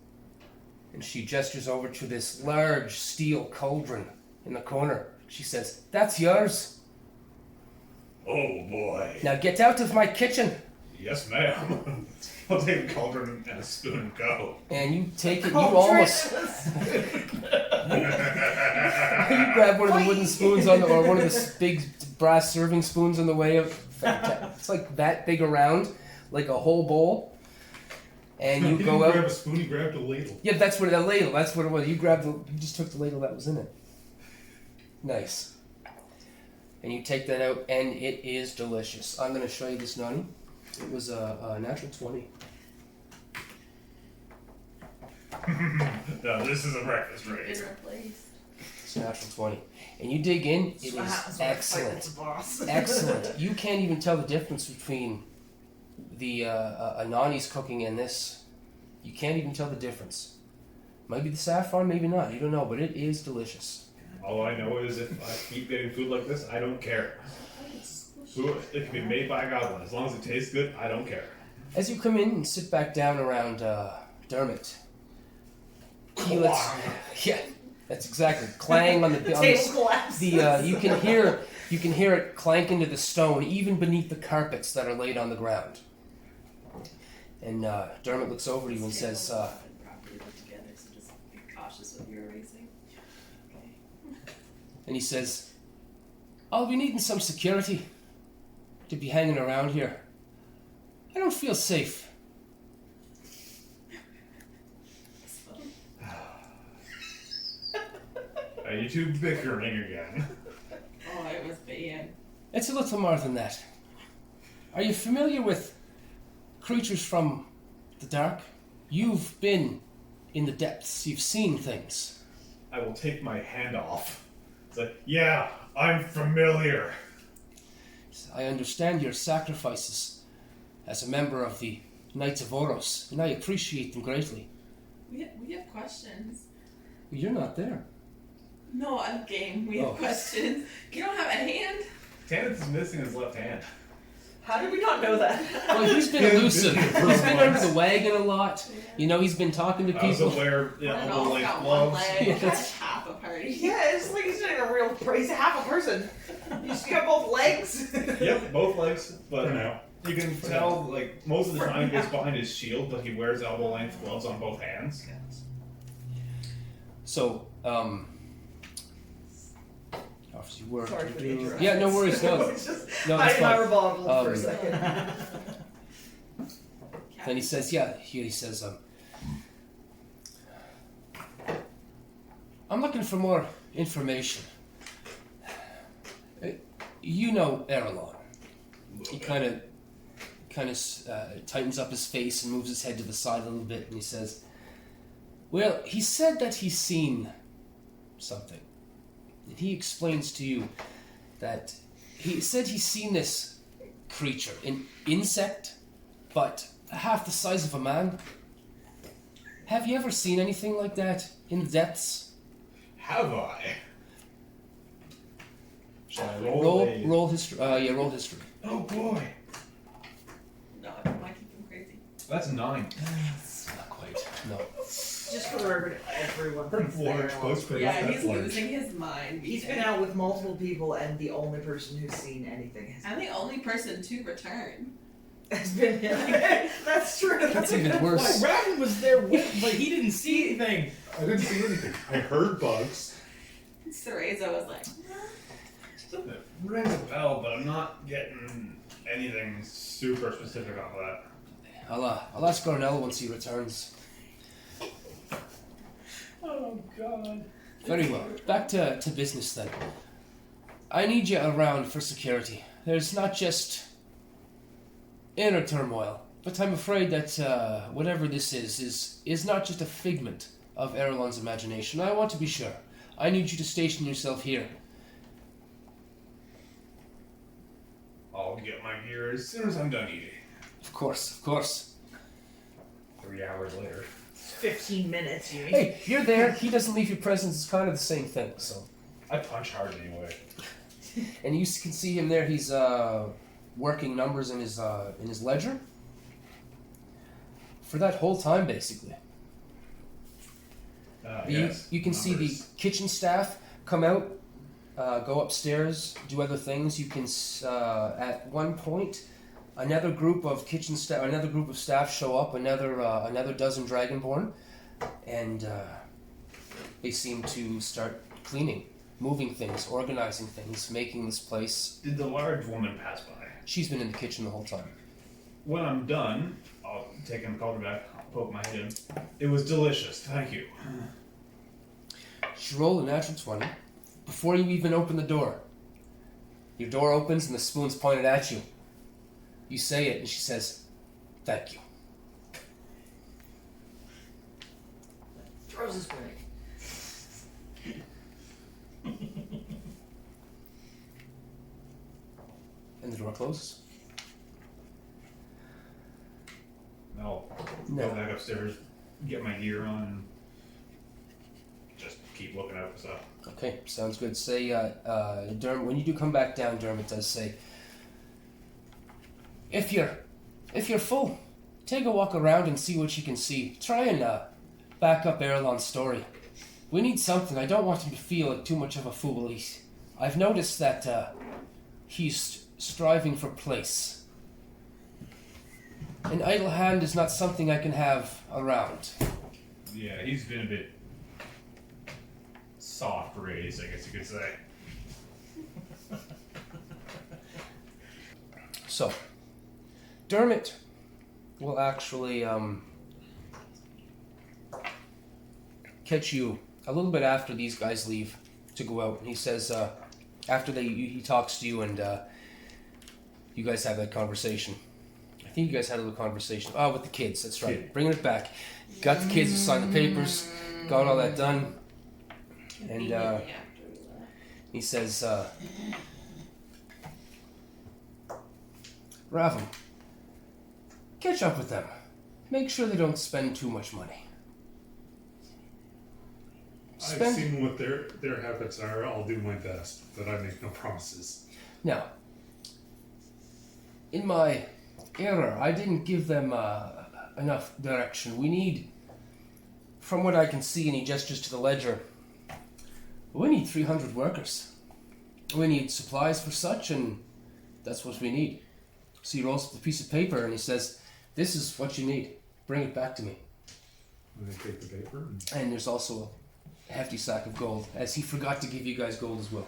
And she gestures over to this large steel cauldron in the corner. She says, "That's yours. Oh boy. Now get out of my kitchen." Yes, ma'am. I'll take a cauldron and a spoon and go. And you take it, you almost... You grab one of the wooden spoons or one of the big brass serving spoons on the way of... It's like that big around, like a whole bowl. And you He go didn't out... grab a spoon, he grabbed a ladle. Yeah, that's what a ladle. That's what it was. You just took the ladle that was in it. Nice. And you take that out, and it is delicious. I'm going to show you this, Nonny. It was a natural 20. Now this is a breakfast Been race. replaced. It's a natural 20. And you dig in, it What is happens when I fight with excellent. the boss? Excellent. You can't even tell the difference between the Nonny's cooking and this. You can't even tell the difference. Maybe the saffron, maybe not. You don't know, but it is delicious. All I know is if I keep getting food like this, I don't care. Food, it can be made by a goblin. As long as it tastes good, I don't care. As you come in and sit back down around Dermot, he lets, yeah, That's exactly clang on the Table collapse. you can hear it clank into the stone even beneath the carpets that are laid on the ground. And Dermot looks over to you and says, properly put together, so just be cautious with your erasing. Okay. and he says, I'll be needing some security to be hanging around here. I don't feel safe. Are you two bickering again? Oh, it was bad. It's a little more than that. Are you familiar with creatures from the dark? You've been in the depths. You've seen things. I will take my hand off. It's like, yeah, I'm familiar. I understand your sacrifices as a member of the Knights of Oros, and I appreciate them greatly. We have questions. You're not there. No, on game. We have questions. You don't have a hand? Tannith is missing his left hand. How did we not know that? Well, he's been elusive. He's been under the wagon a lot. You know, he's been talking to I was people. aware, I don't of know, the he's like got one gloves. leg. Yeah, That's half a party. Yeah, it's like he's not even a real. He's half a person. You just got both legs. Yep, both legs, but For now. you can tell, like, most of the time he gets behind his shield, but he wears elbow-length gloves on both hands. So, obviously work. Sorry for the interruption. Yeah, no worries. No, It's just, no, I that's fine. boggled for a Um, second. Then he says, he says, I'm looking for more information. You know Earlon. He kind of tightens up his face and moves his head to the side a little bit, and he says, well, he said that he's seen something. And he explains to you that he said he's seen this creature, an insect, but half the size of a man. Have you ever seen anything like that in the depths? Have I? Shall I roll? Roll history. Roll history. Oh boy, No, I don't want to keep him crazy. that's 9. Not quite. No. Just for the record, everyone Pretty thinks large, they're close for Yeah, that's he's large. losing his mind. He's been out with multiple people, and the only person who's seen anything I'm the only person to return. has been him. That's true. That's even worse. Well, Ravim was there with, but he didn't see anything. I didn't see anything. I heard bugs. Ceraza was like, It rings a bell, but I'm not getting anything super specific off of that. I'll ask Garnell once he returns. Oh God. Very well. Back to business then. I need you around for security. There's not just inner turmoil, but I'm afraid that whatever this is not just a figment of Earlon's imagination. I want to be sure. I need you to station yourself here. I'll get my gear as soon as I'm done eating. Of course. 3 hours later. 15 minutes, you mean? Hey, you're there. He doesn't leave your presence. It's kind of the same thing. So, I punch hard anyway. and you can see him there. He's working numbers in his ledger for that whole time, basically. Yes, You can see the numbers. kitchen staff come out, go upstairs, do other things. You can at one point another group of staff show up, another dozen dragonborn, and they seem to start cleaning, moving things, organizing things, making this place. Did the large woman pass by? She's been in the kitchen the whole time. When I'm done, I'll take him color back, poke my head in. It was delicious, thank you. She rolled a natural 20 before you even open the door. Your door opens and the spoon's pointed at you. You say it, and she says, "Thank you." Throws his spoon. And the door closes. I'll No. go back upstairs, get my gear on, and just keep looking out for stuff. Okay, sounds good. Say, Dermot, when you do come back down, Dermot does say, if you're full, take a walk around and see what you can see. Try and back up Earlon's story. We need something. I don't want him to feel like too much of a fool. I've noticed that he's striving for place. An idle hand is not something I can have around. Yeah, he's been a bit soft raised, I guess you could say. So, Dermot will actually catch you a little bit after these guys leave to go out. And he says, after he talks to you and you guys have that conversation. I think you guys had a little conversation. Oh, with the kids, that's right. Yeah. Bringing it back. Got the kids to sign the papers, got all that done. And he says, Ravim, catch up with them. Make sure they don't spend too much money. I've seen what their habits are. I'll do my best, but I make no promises. Now, in my error, I didn't give them enough direction. We need, from what I can see, and he gestures to the ledger, we need 300 workers. We need supplies for such, and that's what we need. So he rolls up the piece of paper and he says, this is what you need. Bring it back to me. And I take the paper. And there's also a hefty sack of gold, as he forgot to give you guys gold as well.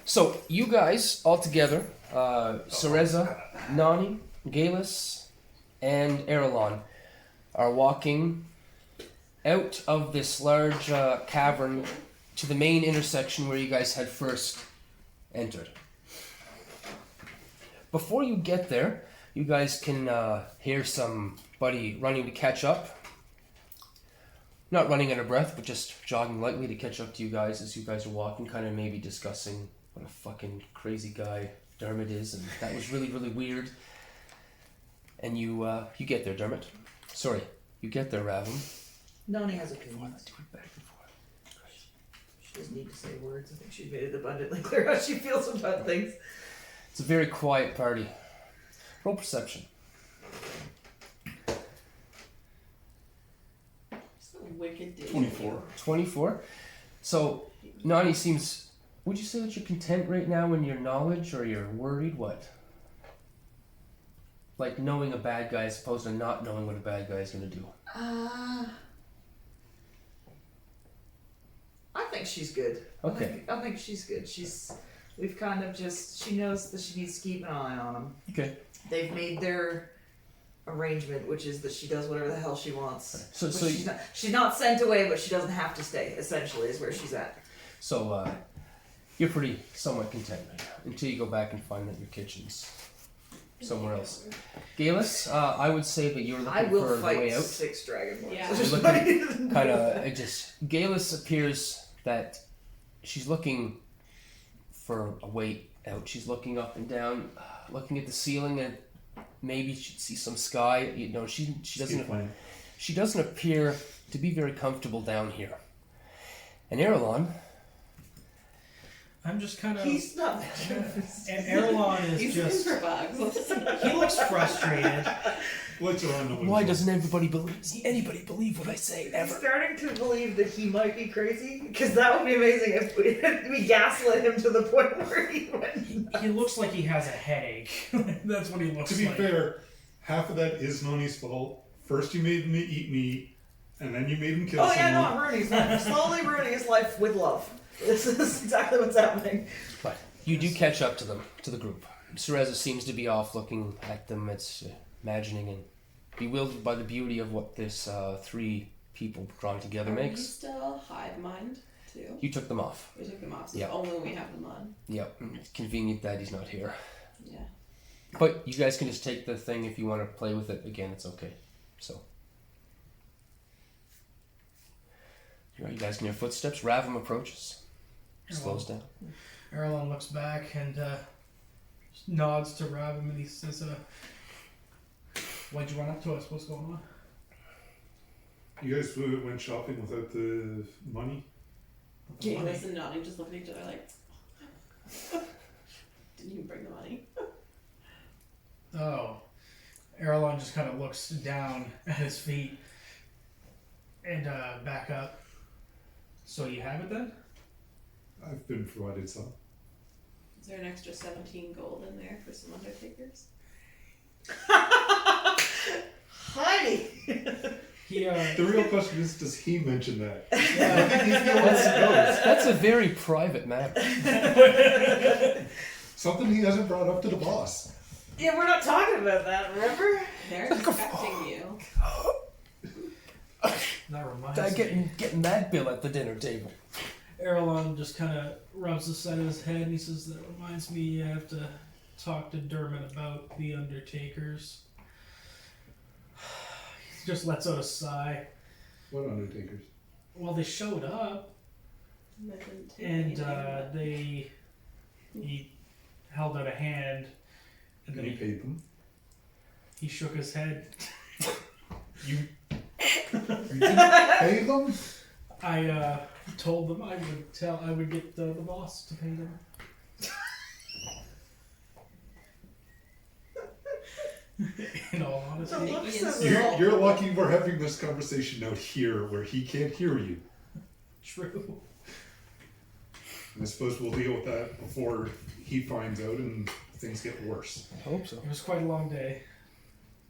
So, you guys, all together, Ceraza, Nonny, Geillis, and Earlon, are walking out of this large cavern to the main intersection where you guys had first entered. Before you get there, you guys can hear somebody running to catch up. Not running out of breath, but just jogging lightly to catch up to you guys as you guys are walking, kind of maybe discussing what a fucking crazy guy Dermot is, and that was really, really weird. And you get there, Dermot. Sorry, you get there, Ravim. Nonny has opinions. She doesn't need to say words. I think she's made it abundantly clear how she feels about things. It's a very quiet party. Roll perception. It's a wicked day. 24. 24. So, Nonny seems... Would you say that you're content right now in your knowledge, or you're worried? What? Like knowing a bad guy as opposed to not knowing what a bad guy is going to do. I think she's good. Okay. I think she's good. We've kind of just, she knows that she needs to keep an eye on him. Okay. They've made their arrangement, which is that she does whatever the hell she wants. So she's not sent away, but she doesn't have to stay, essentially, is where she's at. So, you're pretty somewhat content right now, until you go back and find that your kitchen's somewhere else. Geillis, I would say that you're I looking will for the fight way out. 6 dragonborns. Yeah. You're looking kind of, Geillis appears that she's looking for a way out. She's looking up and down, looking at the ceiling, and maybe she'd see some sky. You know, she doesn't appear to be very comfortable down here. And Earlon, I'm just kind of. He's not that nervous. And Earlon is He's just. looking for bugs. He looks frustrated. Let's run the why doesn't anybody believe what I say He's ever? starting to believe that he might be crazy, because that would be amazing if we gaslit him to the point where he went. He looks like he has a headache. That's what he looks To be like. fair, half of that is Nonny's fault. First you made me eat meat, and then you made him kill Oh yeah, no, someone. I'm ruining his life. Slowly ruining his life with love. This is exactly what's happening. But you do catch up to them, to the group. Ceraza seems to be off looking at them. It's imagining and bewildered by the beauty of what this 3 people drawn together Are we makes. still hive mind too? You took them off. We took them off, so Yeah. only we have them on. Yep. It's convenient that he's not here. Yeah. But you guys can just take the thing if you want to play with it again. It's okay. So. You guys can hear footsteps. Ravim approaches. Slows down. Earlon looks back and just nods to Ravim and he says, why'd you run up to us? What's going on? You guys went shopping without the money? Geillis and Nonny just look at each other like, didn't even bring the money. Oh. Earlon just kind of looks down at his feet and back up. So you have it then? I've been provided some. Is there an extra 17 gold in there for some undertakers? Honey! He, The real question is, does he mention that? yeah, That's a very private matter. Something he hasn't brought up to the boss. Yeah, we're not talking about that, remember? They're expecting you. that reminds I me. getting that bill at the dinner table. Earlon just kind of rubs the side of his head and he says, that reminds me you have to talk to Dermot about the Undertakers. He just lets out a sigh. What Undertakers? Well, they showed up and he held out a hand and then And he paid them. he shook his head. You didn't pay them? I told them I would get the boss to pay them. In all honesty. You're lucky we're having this conversation out here where he can't hear you. True. And I suppose we'll deal with that before he finds out and things get worse. I hope so. It was quite a long day,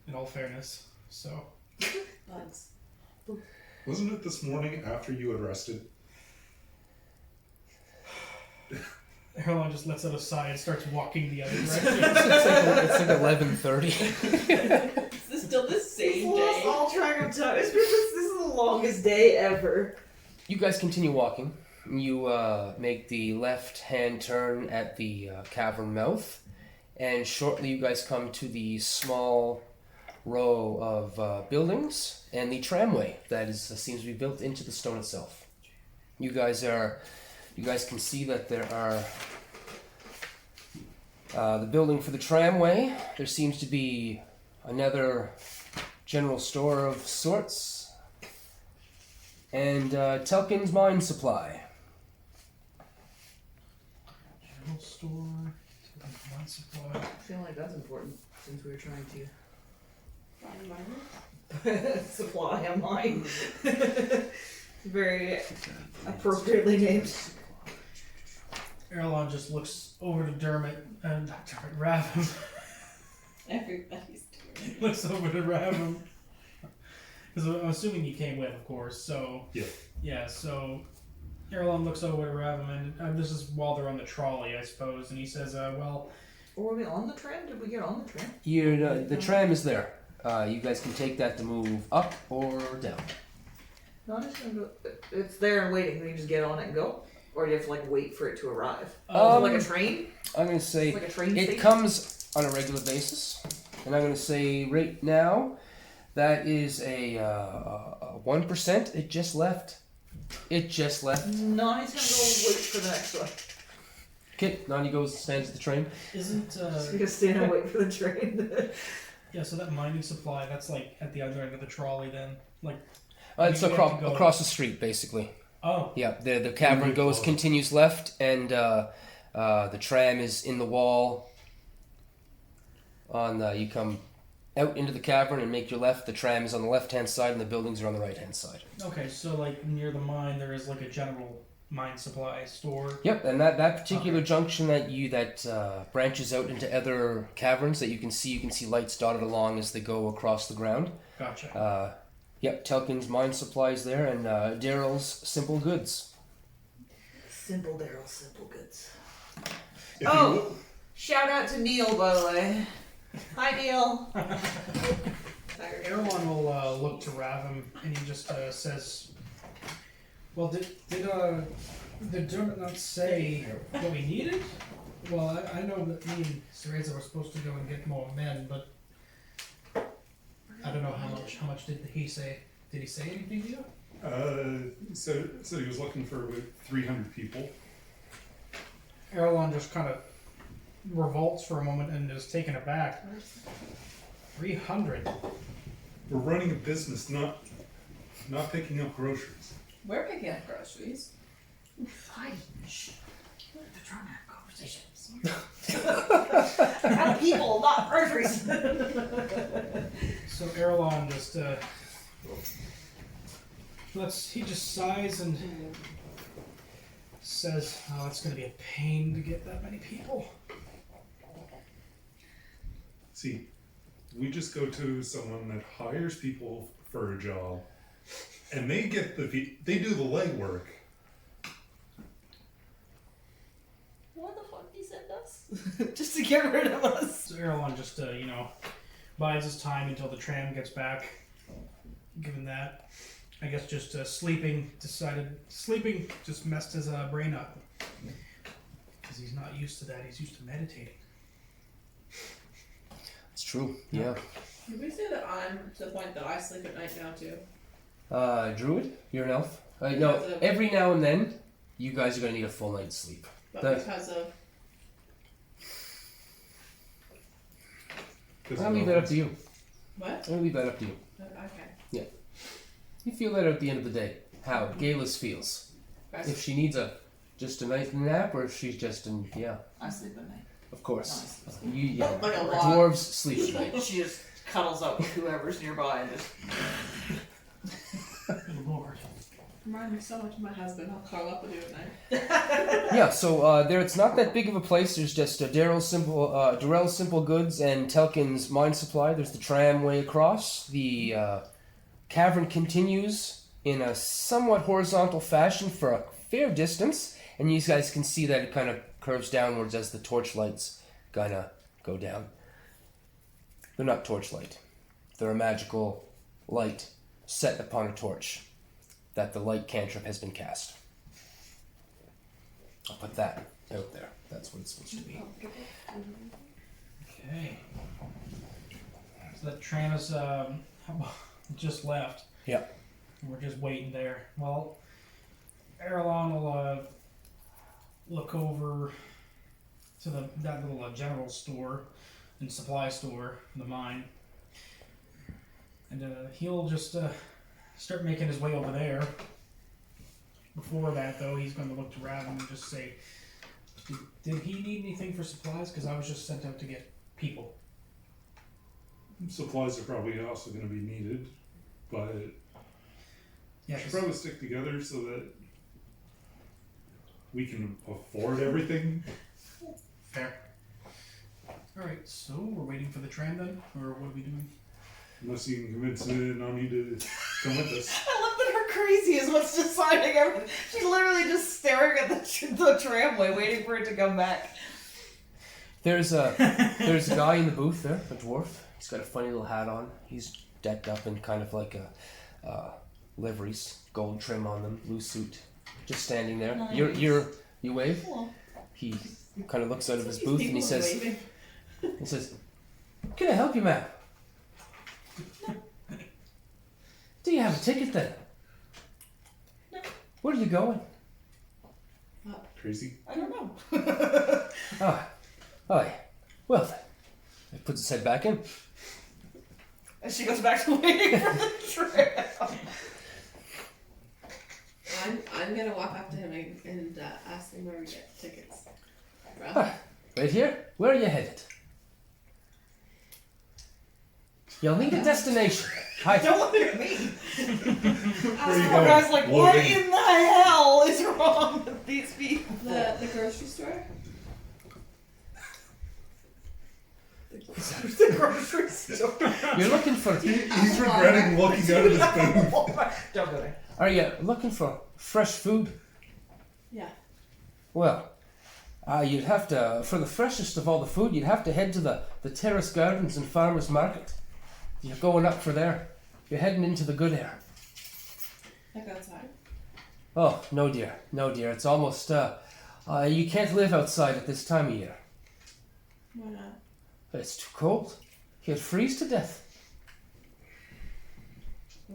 in all fairness. So, Bugs. Wasn't it this morning after you had rested? Earlon just lets out a sigh and starts walking the other direction. It's like 11:30. Is this still the same Lost day? all track of time. This is the longest day ever. You guys continue walking. You make the left-hand turn at the cavern mouth, and shortly you guys come to the small row of buildings and the tramway that seems to be built into the stone itself. You guys can see that there are the building for the tramway. There seems to be another general store of sorts, and Telkin's mine supply. General store, one supply. I feel like that's important since we were trying to Fine, Margaret. supply a mine. Very appropriately named. Earlon just looks over to Dermot and Ravim. Everybody's doing it. Looks over to Ravim. Because I'm assuming you came with, of course. So Yeah. Yeah. So Earlon looks over to Ravim, and this is while they're on the trolley, I suppose. And he says, "Well, Or were we on the tram? Did we get on the tram? The tram is there. You guys can take that to move up or down. No, I'm just gonna go. It's there and waiting. Can you just get on it and go? Or do you have to like wait for it to arrive? Is it like a train? I'm going to say Like a train it station? comes on a regular basis, and I'm going to say right now that is a 1%. It just left. Nonny's gonna go wait for the next one. Okay, Nonny goes, stands at the train. isn't He's gonna stand and wait for the train. yeah? So that mining supply, that's like at the other end of the trolley, then, like." It's You have to go- across the street, basically. Oh, Yeah, the cavern continues left, and the tram is in the wall. You come out into the cavern and make your left. The tram is on the left-hand side, and the buildings are on the right-hand side. okay. So like near the mine, there is like a general mine supply store. Yep, and that particular junction that branches out into other caverns that you can see lights dotted along as they go across the ground. Gotcha. Yep, Telkin's mine supplies there, and Daryl's Simple Goods. Simple Daryl, simple goods. If Oh! Shout out to Neil, by the way. Hi, Neil. Earlon will look to Ravim and he just says, "Well, did Dermot not say what we needed? Well, I know that me and Ceraza were supposed to go and get more men, but I don't know how much did he say? Did he say anything to you?" So he was looking for about 300 people. Earlon just kind of revolts for a moment and is taken aback. 300. We're running a business, not picking up groceries. We're picking up groceries. Hi. Shh. They're trying to have conversations. Have people, not groceries. So Earlon just he just sighs and says, oh, it's going to be a pain to get that many people. See, we just go to someone that hires people for a job, and they get they do the legwork. What the fuck he sent us? Just to get rid of us. So Earlon just, bides his time until the tram gets back. Given that, I guess just sleeping just messed his brain up. Because he's not used to that, he's used to meditating. It's true. Yeah. Did we say that I'm to the point that I sleep at night now too? Druid, you're an elf. No, Because of- every now and then, you guys are gonna need a full night's sleep. But That- because of I'll leave that up to you. what? I'll leave that up to you. Okay. You feel that at the end of the day. How Geillis feels. Best. If she needs just a night nap, or if she's just in, yeah, I sleep at night. of course. Nice. Yeah. Like a lot. Dwarves sleep at night. She just cuddles up with whoever's nearby and just. Good lord. Remind me so much of my husband. I'll curl up with you at night. Yeah, so there it's not that big of a place. There's just Darrell's Simple Goods and Telkin's Mine Supply. There's the tramway across. The cavern continues in a somewhat horizontal fashion for a fair distance, and you guys can see that it kind of curves downwards as the torchlights kind of go down. They're not torchlight. They're a magical light set upon a torch that the light cantrip has been cast. I'll put that out there. That's what it's supposed to be. Okay. So that tram is just left. Yeah. We're just waiting there. Well, Earlon will look over to that little general store and supply store in the mine, and he'll just start making his way over there. Before that, though, he's going to look to Ravim and just say, did he need anything for supplies? Because I was just sent out to get people. Supplies are probably also going to be needed, but Yeah, we should 'cause- probably stick together so that we can afford everything. Fair. Alright, so we're waiting for the tram then? Or what are we doing? Unless you can convince Nonny to come with us. I love that her crazy is what's deciding everything. She's literally just staring at the tramway, waiting for it to come back. There's a guy in the booth there, a dwarf. He's got a funny little hat on. He's decked up in kind of like a liveries, gold trim on them, blue suit, just standing there. Nice. You wave. Cool. He kind of looks out of his booth and he People says, waving. "Can I help you, ma'am? Do you have a ticket then? No. Where are you going? Crazy. I don't know. Oh, yeah. Well then." He puts his head back in. And she goes back to waiting for the tram. I'm gonna walk up to him and ask him where we get tickets. Bro. Ah, right here? Where are you headed? You'll need a destination. Hi. Don't look at me. Where are you The going? guy's like, what Loading. in the hell is wrong with these people? The grocery store? The grocery store. You're looking for. He's regretting walking out of his booth. Don't go there. Are you looking for fresh food? Yeah. Well, you'd have to, for the freshest of all the food, you'd have to head to the terrace gardens and farmers market. You're going up for there. You're heading into the good air. Like outside? Oh, no dear. No dear. It's almost, you can't live outside at this time of year. Why not? It's too cold. You'd freeze to death.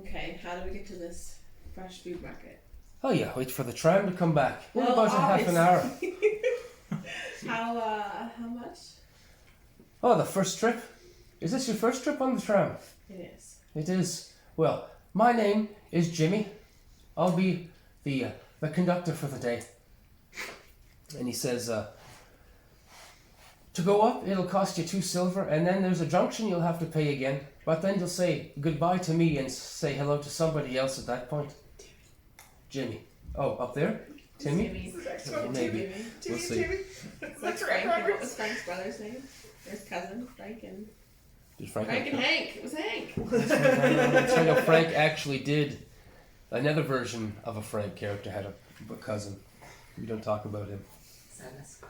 Okay, how do we get to this fresh food market? Oh yeah, wait for the tram to come back. In Well, about a half an hour. How much? Oh, the first trip? Is this your first trip on the tram? It is. It is. Well, my name is Jimmy. I'll be the conductor for the day. And he says, to go up, it'll cost you 2 silver, and then there's a junction you'll have to pay again. But then you'll say goodbye to me and say hello to somebody else at that point. Jimmy. Oh, up there? Timmy? Timmy. Maybe. We'll see. What's Frank? And what was Frank's brother's name? Or his cousin? Frank and Did Frank? Frank and Hank. It was Hank. That's right. No, Frank actually did another version of a Frank character had a cousin. We don't talk about him. Sadness.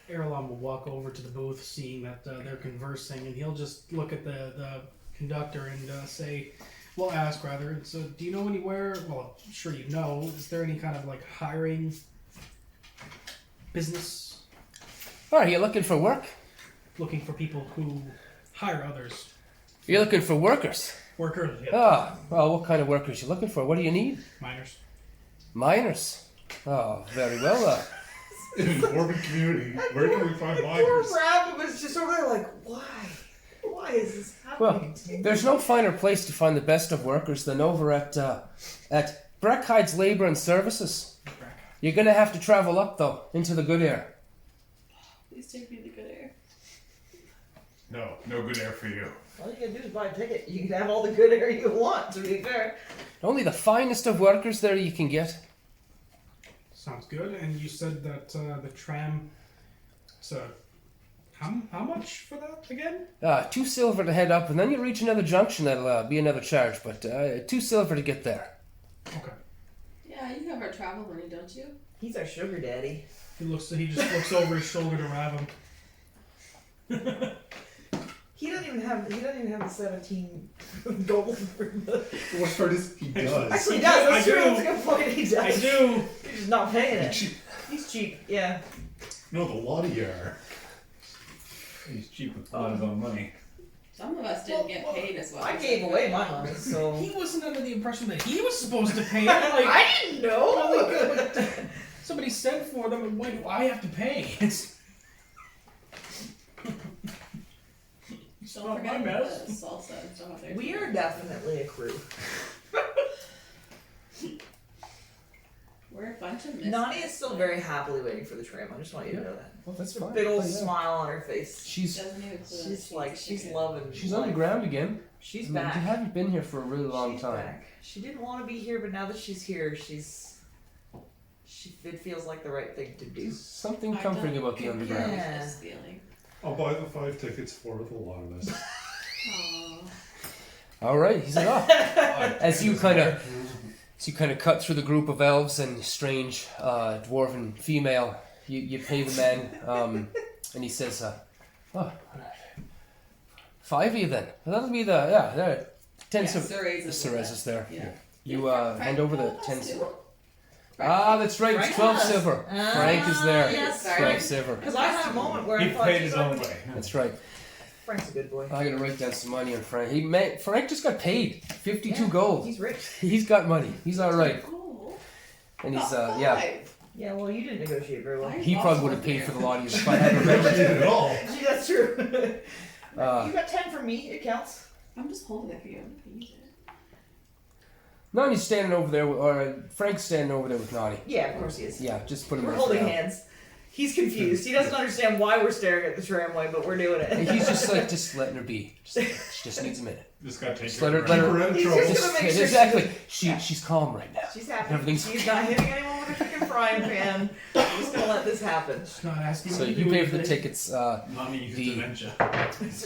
Earlon will walk over to the booth, seeing that they're conversing, and he'll just look at the conductor and say, well, ask rather. So, do you know anywhere? Well, I'm sure you know. Is there any kind of like hiring business Oh, are you looking for work? looking for people who hire others? You're looking for workers. Workers, yeah. Ah, well, what kind of workers you looking for? What do you need? Miners. Miners. Oh, very well. In an urban community, where can we find Poor miners? Ravim was just over there like, why? Why is this Well, happening to me? there's no finer place to find the best of workers than over at Breckhide's Labor and Services. You're gonna have to travel up though into the good air. Please take me to the good air. No good air for you. All you gotta do is buy a ticket. You can have all the good air you want, to be fair. Only the finest of workers there you can get. Sounds good. And you said that the tram. So, how much for that again? 2 silver to head up, and then you reach another junction. That'll be another charge, but 2 silver to get there. Okay. Yeah, you have our travel money, don't you? He's our sugar daddy. He just looks over his shoulder to Ravim. He doesn't even have the 17 gold for the. The worst part is he does. Actually, he does. That's I true. do. That's a good point. He does. I do. He's just not paying it. Cheap. He's cheap. Yeah. No, the lot of you are. He's cheap with a lot of his own money. Some of us didn't get paid as well. I gave away my money, so. He wasn't under the impression that he was supposed to pay it. Like, I didn't know. somebody sent for them, and why do I have to pay? It's Don't not forget my mess. the salsa and stuff out there. We are definitely a crew. We're a bunch of misfits. Nonny is still very happily waiting for the tram. I just want you to know that. Well, that's There's a big old smile on her face. She's Doesn't even clue She's that like, she's chicken. loving. she's life. underground again. She's I mean, back. you haven't been here for a really long She's time. back. She didn't want to be here, but now that she's here, it feels like the right thing to do. Something I comforting don't about the confuse underground. Yeah. this feeling. I'll buy the 5 tickets for the lot of us. Aww. All right, he's like, oh. As you kind of cut through the group of elves and strange dwarven female, you pay the man, and he says, oh, 5 of you then. That'll be the 10 silver. Ceraza's there. Yeah. You hand over the 10 silver. silver. Ah, that's right. It's 12 silver. Frank is there. Yes. 12 silver. Because I had a moment where He I thought paid she his was own like, way. That's right. Frank's a good boy. I gotta write down some money on Frank. Frank just got paid 52 Yeah, gold. He's rich. He's got money. He's all right. Cool. And he's Not yeah. 5. Yeah, well, you didn't negotiate very well. He probably would have paid for the lot of you if I had remembered. Did it all. Gee, that's true. Uh, You got 10 from me. It counts. I'm just holding it for you. I'm not gonna use it. Nonny's standing over there, or Frank's standing over there with Nonny. Yeah, of course he is. Yeah, just put him We're there for holding now. hands. He's confused. He doesn't understand why we're staring at the tramway, but we're doing And it. he's just like, just letting her be. She just needs a minute. Just gotta take Just care let of her, it. let her. Keep her out of He's trouble. just Just, gonna make sure exactly. Yeah. She's calm right now. She's happy. Everything's- She's not hitting anyone with a freaking frying pan. We're just gonna let this happen. Just not asking So me to you do pay for the anything. tickets. Nonny uses The- dementia.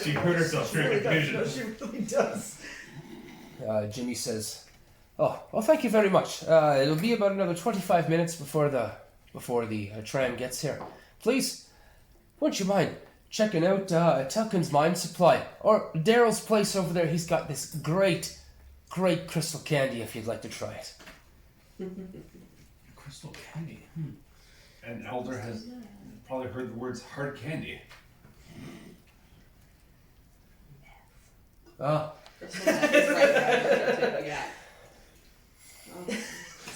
She hurt herself She really during the does. vision. No, she really does. Jimmy says, "Oh, well, thank you very much. It'll be about another 25 minutes before the tram gets here. Please, wouldn't you mind checking out Telkin's Mine Supply or Daryl's place over there? He's got this great crystal candy. If you'd like to try it." Crystal candy. An elder has probably heard the words hard candy. Ah, Yeah. Oh.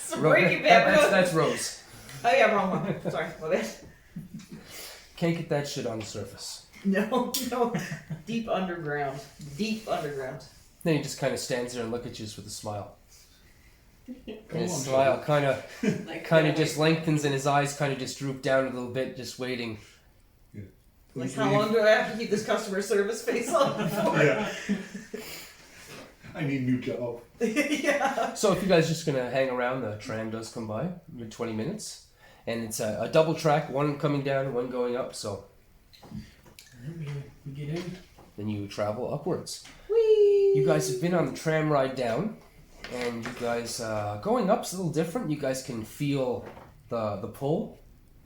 So Breaking Bad. that's Rose. Oh yeah, wrong one. Sorry, my bad. Can't get that shit on the surface. No. Deep underground. Deep underground. Then he just kind of stands there and looks at you just with a smile. And his on, smile kind of Like, just lengthens, and his eyes kind of just droop down a little bit, just waiting. Like, how long do I have to keep this customer service face on? Yeah. I need a new job. Yeah. So if you guys are just gonna hang around, the tram does come by in 20 minutes, and it's a double track, one coming down, one going up. So We get in. then you travel upwards. Whee! You guys have been on the tram ride down, and you guys going up's a little different. You guys can feel the pull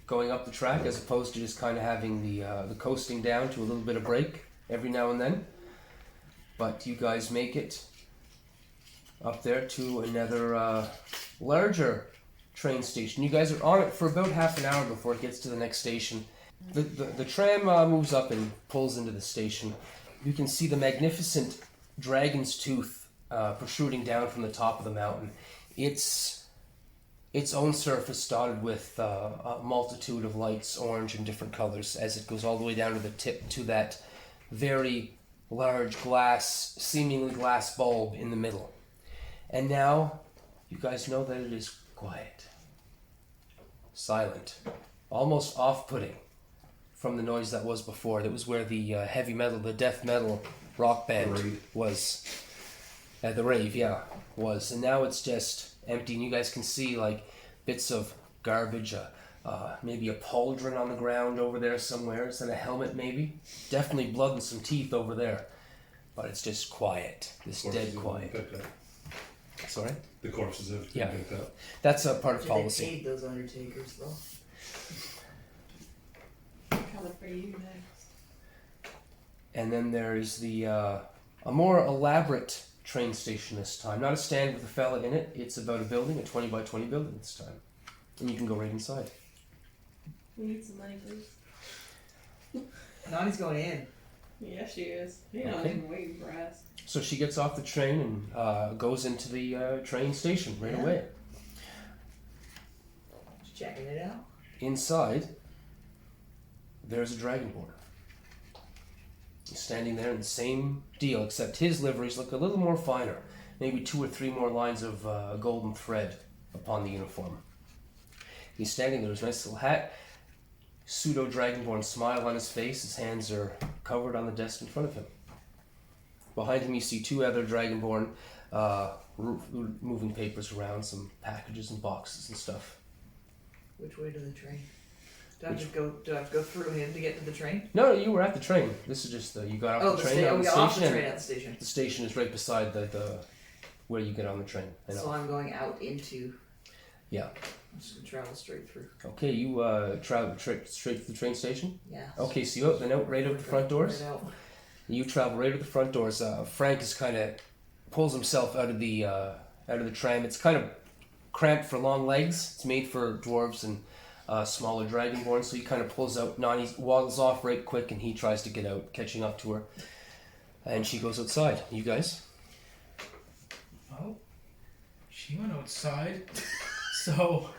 going up the track as opposed to just kind of having the coasting down to a little bit of break every now and then. But you guys make it up there to another larger train station. You guys are on it for about half an hour before it gets to the next station. The tram moves up and pulls into the station. You can see the magnificent dragon's tooth protruding down from the top of the mountain. Its own surface dotted with a multitude of lights, orange and different colors, as it goes all the way down to the tip to that very large glass, seemingly glass bulb in the middle. And now you guys know that it is quiet, silent, almost off-putting from the noise that was before. That was where the heavy metal, the death metal rock band was. The rave, yeah, was. And now it's just empty, and you guys can see like bits of garbage, maybe a pauldron on the ground over there somewhere. Is that a helmet maybe? Definitely blood and some teeth over there. But it's just quiet, this dead quiet. Sorry? The corpses have been Yeah. picked up. That's a part of They policy. paid those undertakers though. Coming for you next. And then there's the a more elaborate train station this time. Not a stand with a fella in it. It's about a building, a 20 by 20 building this time. And you can go right inside. We need some money, please. Nonny's going in. Yeah, she is. You're not Okay. even waiting for us. So she gets off the train and goes into the train station right Yeah. away. Just checking it out. Inside, there's a dragonborn. He's standing there in the same deal, except his liveries look a little more finer. Maybe 2 or 3 more lines of golden thread upon the uniform. He's standing there, his nice little hat, pseudo dragonborn smile on his face. His hands are covered on the desk in front of him. Behind him, you see 2 other dragonborn moving papers around, some packages and boxes and stuff. Which way to the train? Do I have to go through him to get to the train? No, you were at the train. This is just you got off the train we on the got off the station. train And at the station. the station is right beside the where you get on the train. I know. So I'm going out into. Yeah. I'm just gonna travel straight through. Okay, you travel straight to the train station. Yeah. Okay, so you open out right out the front doors. Right out. You travel right to the front doors. Frank is kind of pulls himself out of the tram. It's kind of cramped for long legs. It's made for dwarves and smaller dragonborn. So he kind of pulls out. Nonny waddles off right quick, and he tries to get out, catching up to her. And she goes outside. You guys? Well, she went outside. So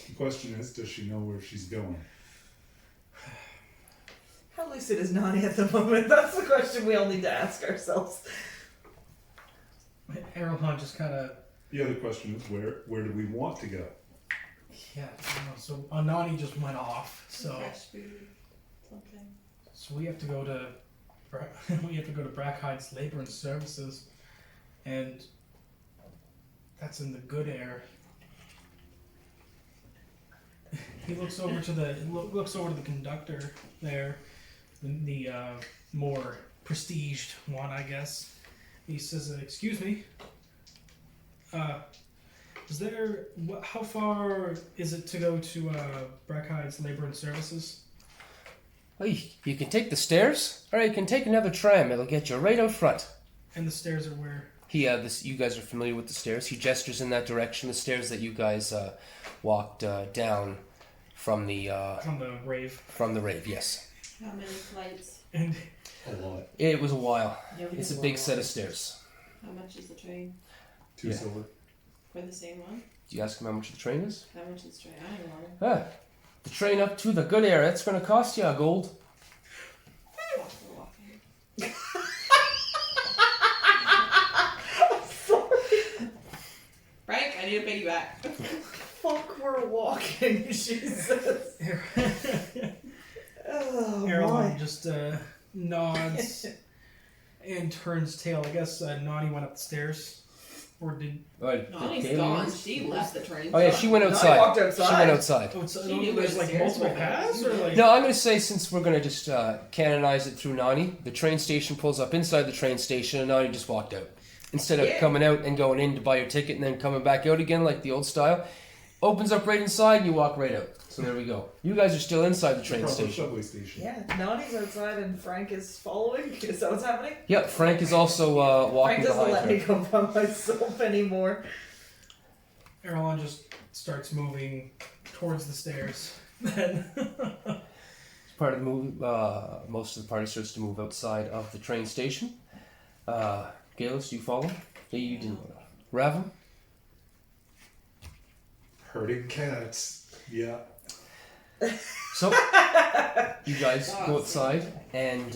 The question is, does she know where she's going? How lucid is Nonny at the moment? That's the question we all need to ask ourselves. Earlon just kind of, The other question is, where do we want to go? yeah, I don't know. So Nonny just went off. So Fresh food, something. we have to go to Brackhide's Labor and Services, and that's in the good air. He looks over to the conductor there, the more prestiged one, I guess. He says, "Excuse me. Is there? How far is it to go to Brackhide's Labor and Services?" Hey, you can take the stairs, or you can take another tram. It'll get you right out front. And the stairs are where? You guys are familiar with the stairs. He gestures in that direction. The stairs that you guys walked down from the rave. From the rave. Yes, How many flights? And A lot. it was a while. Yeah, we It's a did big one. set of stairs. How much is the train? 2 Yeah. silver. For the same one? Do you ask him how much the train is? How much is the train? I don't know. The train up to the good area. It's going to cost you a gold. Fuck, we're walking. Frank, I need to pay you back. Fuck, we're walking, Jesus. Oh, Earlon my. just nods. and turns tail. I guess Nonny went up the stairs. Or did... Nonny's Geillis? gone. She left the train. Oh yeah, she went Nonny outside. walked outside. She went outside. Oh, so She knew where there's the like stairs multiple were. paths? Or like... No, I'm going to say since we're going to just canonize it through Nonny, the train station pulls up inside the train station and Nonny just walked out. Instead of Yeah. coming out and going in to buy your ticket and then coming back out again like the old style, opens up right inside and you walk right out. So there we go. You guys are still inside the train Probably station. subway station. Yeah, Nonny's outside and Frank is following. Is that what's happening? Yep, Frank is also walking Frank doesn't behind let her. me go by myself anymore. Earlon just starts moving towards the stairs. Then... Part of the move, most of the party starts to move outside of the train station. Geillis, you follow? Yeah, you didn't. Ravim? Herding cats. Yeah. So, you guys go outside, and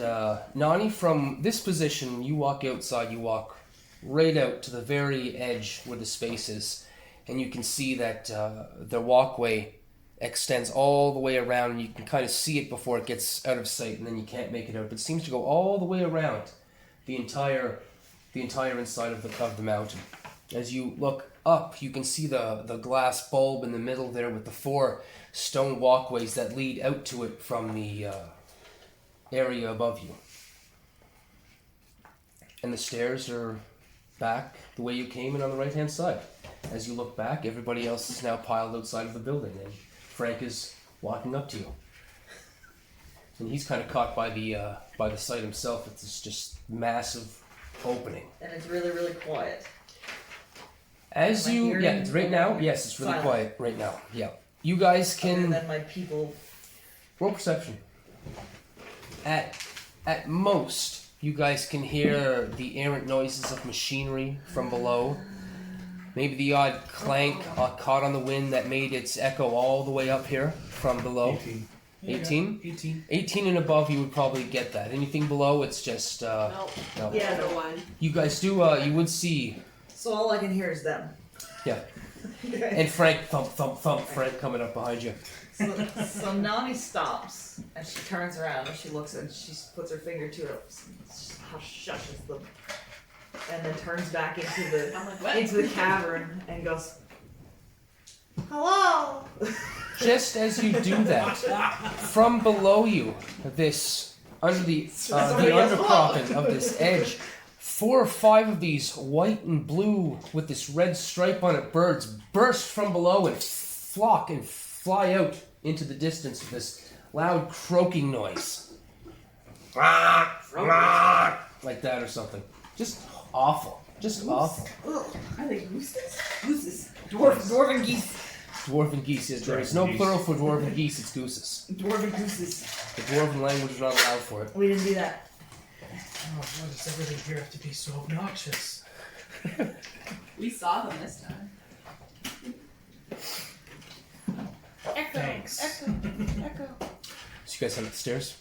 Nonny, from this position, you walk outside, you walk right out to the very edge where the space is, and you can see that the walkway extends all the way around, and you can kind of see it before it gets out of sight, and then you can't make it out. But it seems to go all the way around the entire inside of the mountain. As you look up, you can see the glass bulb in the middle there with the 4 stone walkways that lead out to it from the area above you. And the stairs are back the way you came in on the right-hand side. As you look back, everybody else is now piled outside of the building, and Frank is walking up to you. And he's kind of caught by the sight himself. It's this just massive opening. And it's really, really quiet. As Am I you, hearing yeah, it's right now. Yes, it's really silence? quiet right now. Yeah, you guys Other can than my people. roll perception. At most, you guys can hear the errant noises of machinery from below. Maybe the odd clank caught on the wind that made its echo all the way up here from below. 18. 18? 18. 18 and above, you would probably get that. Anything below, it's just Nope. no. Yeah, Number one. You guys do. You would see. So all I can hear is them. Yeah. And Frank, thump, thump, thump. Frank coming up behind you. So Nonny stops and she turns around and she looks and she puts her finger to her lips and shushes them, and then turns back into I'm like, what? the cavern and goes, "Hello." Just as you do that, from below you, this under the Somebody else undercropping of this edge, 4 or 5 of these white and blue with this red stripe on it birds burst from below and flock and fly out into the distance with this loud croaking noise, like that or something. Just awful. Just awful. Are they gooses? Gooses. Dwarven geese. Dwarven geese. Yes, there is no Geese. plural for dwarven geese. It's gooses. Dwarven gooses. The dwarven language is not allowed for it. We didn't do that. Oh, why does everything here have to be so obnoxious? We saw them this time. Thanks. So you guys head up the stairs.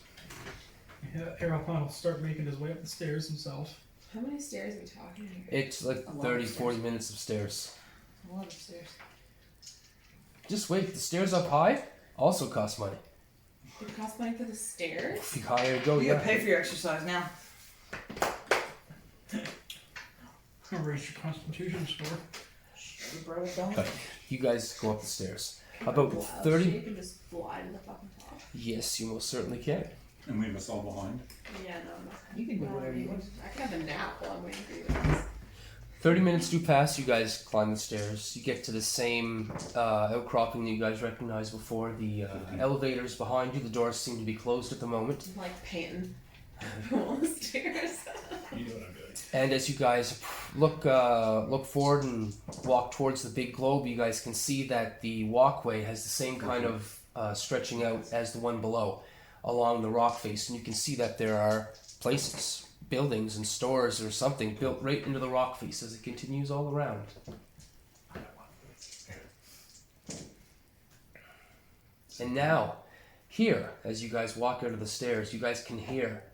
Yeah, Earlon will start making his way up the stairs himself. How many stairs are we talking here? It's like A lot of 30, stairs. 40 minutes of stairs. A lot of stairs. Just wait, the stairs up high also cost money. It costs money for the stairs? If you higher you go, You gotta yeah. pay for your exercise now. Raise your constitution score. Okay. You guys go up the stairs. About Wow, 30. So you can just fly to the fucking top. Yes, you most certainly can. And leave us all behind. Yeah, no, I'm not. You can do whatever you want. I can have a nap while I'm waiting for you guys. 30 minutes do pass, you guys climb the stairs. You get to the same outcropping that you guys recognized before. The elevators behind you, the doors seem to be closed at the moment. I'm like painting all the stairs. You know what I'm doing. And as you guys look forward and walk towards the big globe, you guys can see that the walkway has the same kind of stretching out as the one below along the rock face. And you can see that there are places, buildings and stores or something built right into the rock face as it continues all around. And now, here, as you guys walk out of the stairs, you guys can hear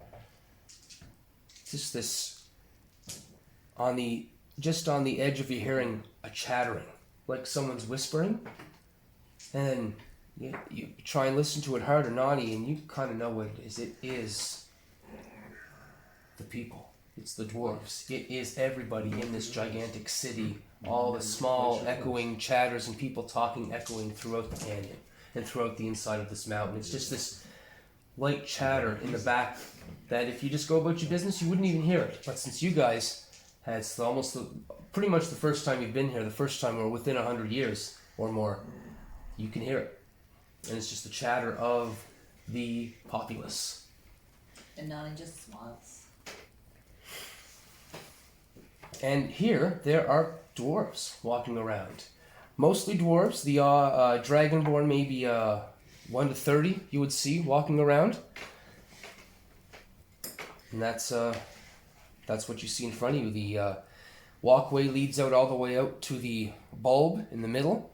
just this just on the edge of your hearing, a chattering, like someone's whispering. And you try and listen to it harder, Nonny, and you kind of know what it is. It is the people. It's the dwarves. It is everybody in this gigantic city. All the small echoing chatters and people talking echoing throughout the canyon and throughout the inside of this mountain. It's just this light chatter in the back that if you just go about your business, you wouldn't even hear it. But since you guys had pretty much the first time you've been here, the first time we're within 100 years or more, you can hear it. And it's just the chatter of the populace. And Nonny just smiles. And here, there are dwarves walking around. Mostly dwarves. The dragonborn, maybe 1 to 30, you would see walking around. And that's what you see in front of you. The walkway leads out all the way out to the bulb in the middle,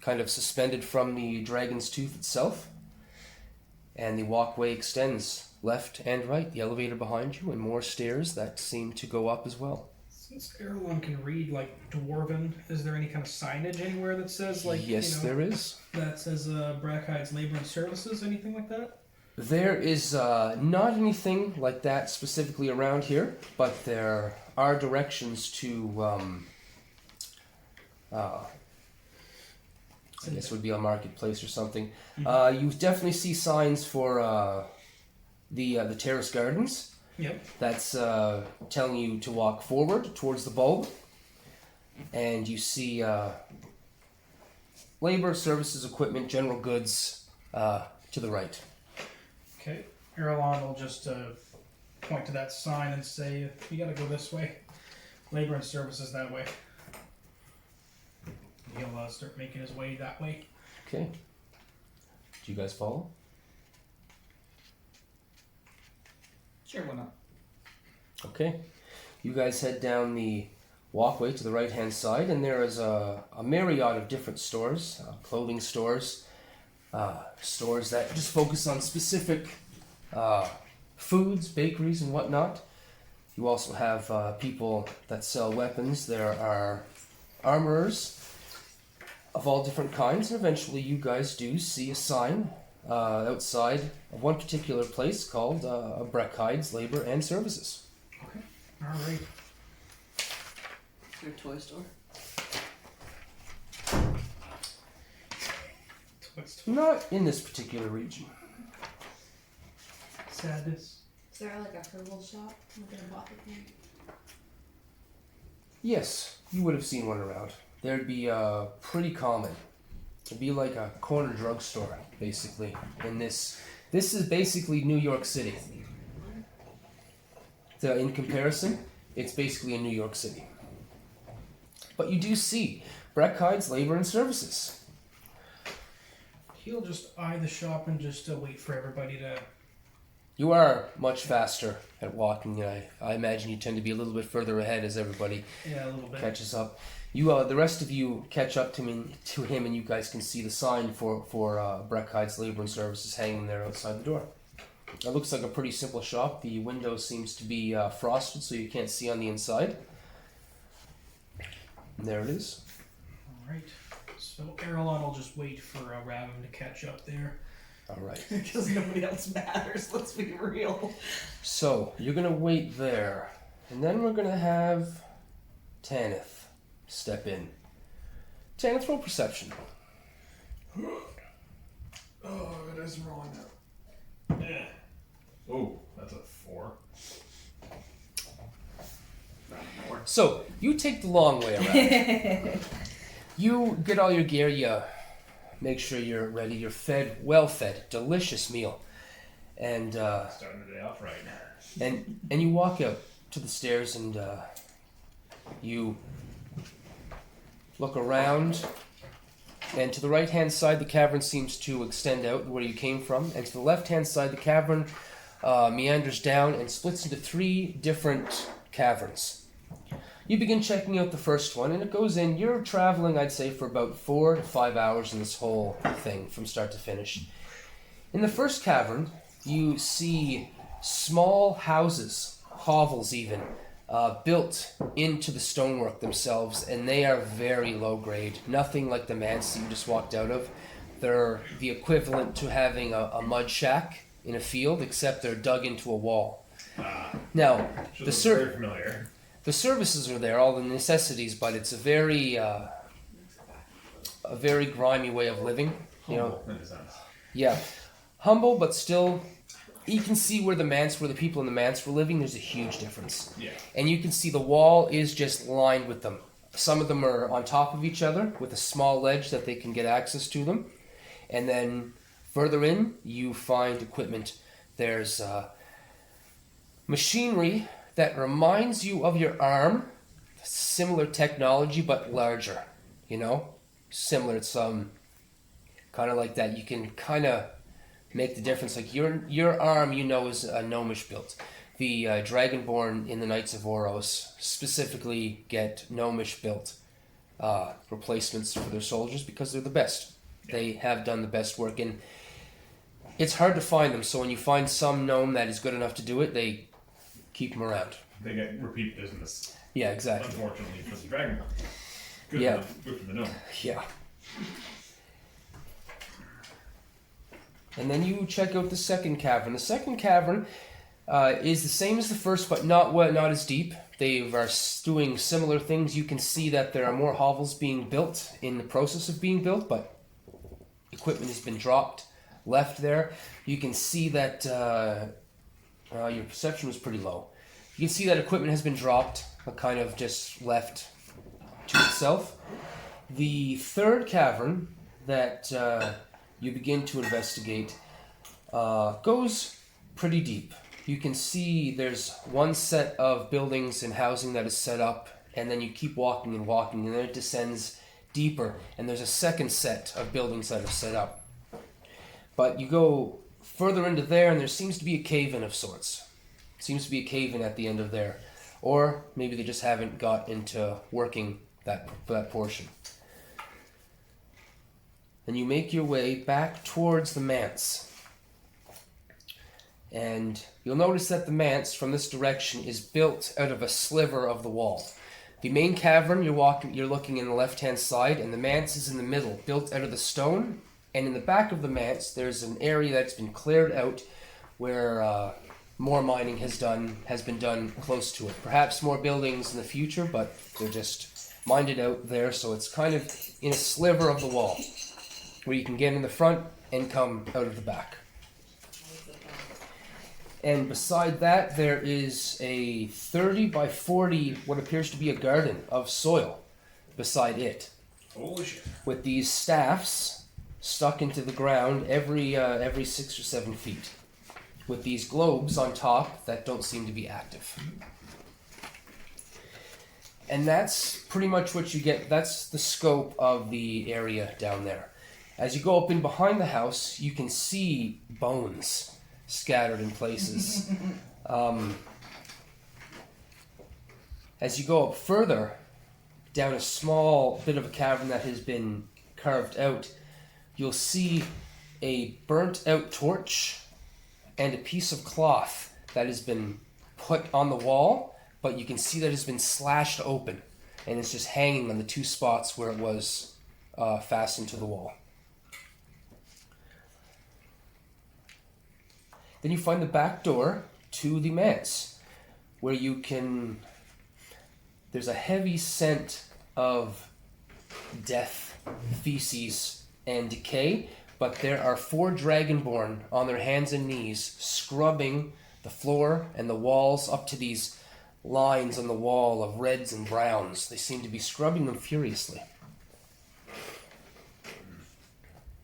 kind of suspended from the dragon's tooth itself. And the walkway extends left and right. The elevator behind you and more stairs that seem to go up as well. Since Earlon can read like Dwarven, is there any kind of signage anywhere that says like Yes, there is. that says Brackhide's Labor and Services, anything like that? There is not anything like that specifically around here, but there are directions to, I guess it would be a marketplace or something. You definitely see signs for the terrace gardens. Yep. That's telling you to walk forward towards the bulb. And you see labor, services, equipment, general goods to the right. Okay. Earlon will just point to that sign and say, you gotta go this way. Labor and Services that way. He'll start making his way that way. Okay. Do you guys follow? Sure, why not? Okay. You guys head down the walkway to the right-hand side, and there is a myriad of different stores, clothing stores, stores that just focus on specific foods, bakeries, and whatnot. You also have people that sell weapons. There are armorers of all different kinds, and eventually you guys do see a sign outside of one particular place called Breckhide's Labor and Services. Okay. Alright. Is there a toy store? Not in this particular region. Sadness. Is there like a herbal shop? Like an apothecary? Yes, you would have seen one around. There'd be pretty common. It'd be like a corner drugstore, basically. In this is basically New York City. So in comparison, it's basically in New York City. But you do see Breckhide's Labor and Services. He'll just eye the shop and just wait for everybody to... You are much faster at walking. I imagine you tend to be a little bit further ahead as everybody Yeah, a little bit. catches up. You, the rest of you catch up to him, and you guys can see the sign for Breckhide's Labor and Services hanging there outside the door. It looks like a pretty simple shop. The window seems to be frosted, so you can't see on the inside. And there it is. Alright. So Earlon will just wait for Ravim to catch up there. All right. Because nobody else matters, let's be real. So you're gonna wait there, and then we're gonna have Tannith step in. Tannith, roll perception. Oh, it is rolling out. Yeah. Oh, that's a 4. So you take the long way around. You get all your gear. You make sure you're ready. You're fed, well fed, delicious meal, and Starting the day off right. and you walk out to the stairs, and you look around, and to the right hand side the cavern seems to extend out where you came from, and to the left hand side the cavern meanders down and splits into 3 different caverns. You begin checking out the first one, and it goes in. You're traveling, I'd say, for about 4 to 5 hours in this whole thing from start to finish. In the first cavern, you see small houses, hovels even, built into the stonework themselves, and they are very low grade. Nothing like the manse you just walked out of. They're the equivalent to having a mud shack in a field, except they're dug into a wall. Now, Should the look very familiar. the services are there, all the necessities, but it's a very grimy way of living. You know, Humble, in a sense. yeah, humble, but still, you can see where the people in the manse were living. There's a huge difference, Yeah. and you can see the wall is just lined with them. Some of them are on top of each other with a small ledge that they can get access to them, and then further in you find equipment. There's machinery that reminds you of your arm, similar technology but larger. You know, similar. It's kind of like that. You can kind of make the difference. Like your arm, you know, is a gnomish built. The Dragonborn in the Knights of Oros specifically get gnomish built replacements for their soldiers because they're the best. They have done the best work, and it's hard to find them. So when you find some gnome that is good enough to do it, they keep them around. They get repeat business. Yeah, exactly. Unfortunately for the dragon. Good Yeah. for the gnome. Yeah. And then you check out the second cavern. The second cavern is the same as the first, but not as deep. They are doing similar things. You can see that there are more hovels being built in the process of being built, but equipment has been dropped, left there. You can see that your perception was pretty low. You can see that equipment has been dropped, kind of just left to itself. The third cavern that you begin to investigate goes pretty deep. You can see there's one set of buildings and housing that is set up, and then you keep walking, and then it descends deeper, and there's a second set of buildings that are set up. But you go further into there, and there seems to be a cave-in of sorts. Seems to be a cave-in at the end of there. Or maybe they just haven't got into working that portion. Then you make your way back towards the manse. And you'll notice that the manse from this direction is built out of a sliver of the wall. The main cavern, you're looking in the left-hand side, and the manse is in the middle, built out of the stone. And in the back of the manse, there's an area that's been cleared out where more mining has been done close to it. Perhaps more buildings in the future, but they're just mined it out there, so it's kind of in a sliver of the wall where you can get in the front and come out of the back. And beside that, there is a 30 by 40, what appears to be a garden of soil beside it. Holy shit. With these staffs stuck into the ground every 6 or 7 feet. With these globes on top that don't seem to be active. And that's pretty much what you get. That's the scope of the area down there. As you go up in behind the house, you can see bones scattered in places. As you go up further, down a small bit of a cavern that has been carved out, you'll see a burnt out torch and a piece of cloth that has been put on the wall, but you can see that it's been slashed open, and it's just hanging on the 2 spots where it was fastened to the wall. Then you find the back door to the manse, where you can... There's a heavy scent of death, feces, and decay, but there are 4 dragonborn on their hands and knees scrubbing the floor and the walls up to these lines on the wall of reds and browns. They seem to be scrubbing them furiously.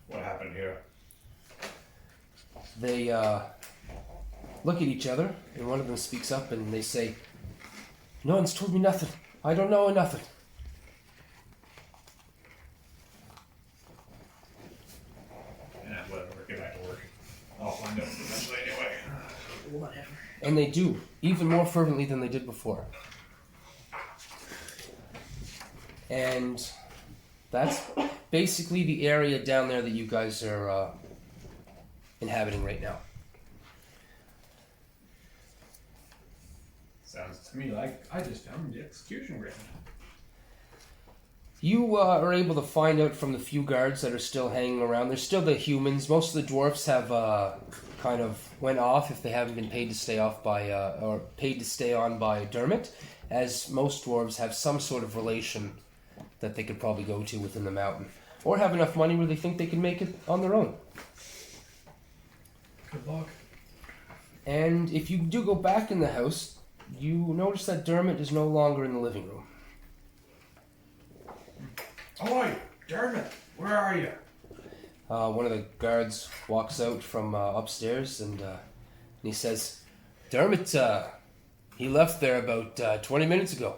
What happened here? They look at each other, and one of them speaks up and they say, "No one's told me nothing. I don't know nothing." Whatever, get back to work. I'll find out eventually anyway. Whatever. And they do, even more fervently than they did before. And that's basically the area down there that you guys are inhabiting right now. Sounds to me like I just found the execution ground. You are able to find out from the few guards that are still hanging around. There's still the humans. Most of the dwarfs have kind of went off if they haven't been paid to stay off by or paid to stay on by Dermot, as most dwarves have some sort of relation that they could probably go to within the mountain, or have enough money where they think they can make it on their own. Good luck. And if you do go back in the house, you notice that Dermot is no longer in the living room. Oi, Dermot, where are you? One of the guards walks out from upstairs and he says, Dermot, he left there about 20 minutes ago.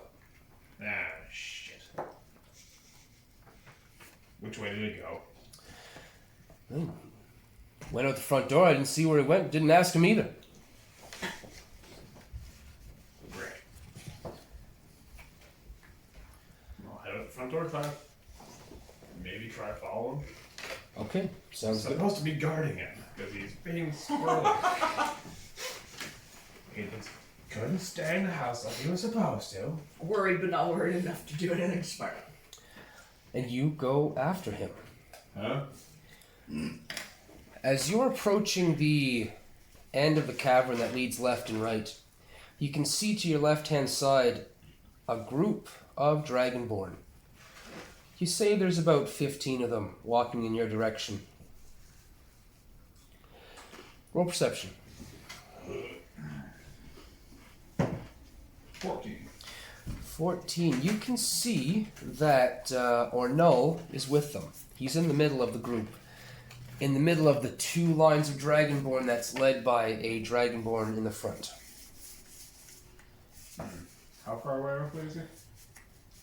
Ah, shit. Which way did he go? Went out the front door, I didn't see where he went, didn't ask him either. Right. I'll head out the front door, maybe try to follow him. Okay, sounds good. Supposed to be guarding him, because he's being squirrely. He just couldn't stay in the house like he was supposed to. Worried but not worried enough to do anything smart. And you go after him. Huh? As you're approaching the end of the cavern that leads left and right, you can see to your left-hand side a group of Dragonborn. You say there's about 15 of them walking in your direction. Roll perception. 14. You can see that Ornull is with them. He's in the middle of the group. In the middle of the two lines of Dragonborn that's led by a Dragonborn in the front. How far away roughly is he?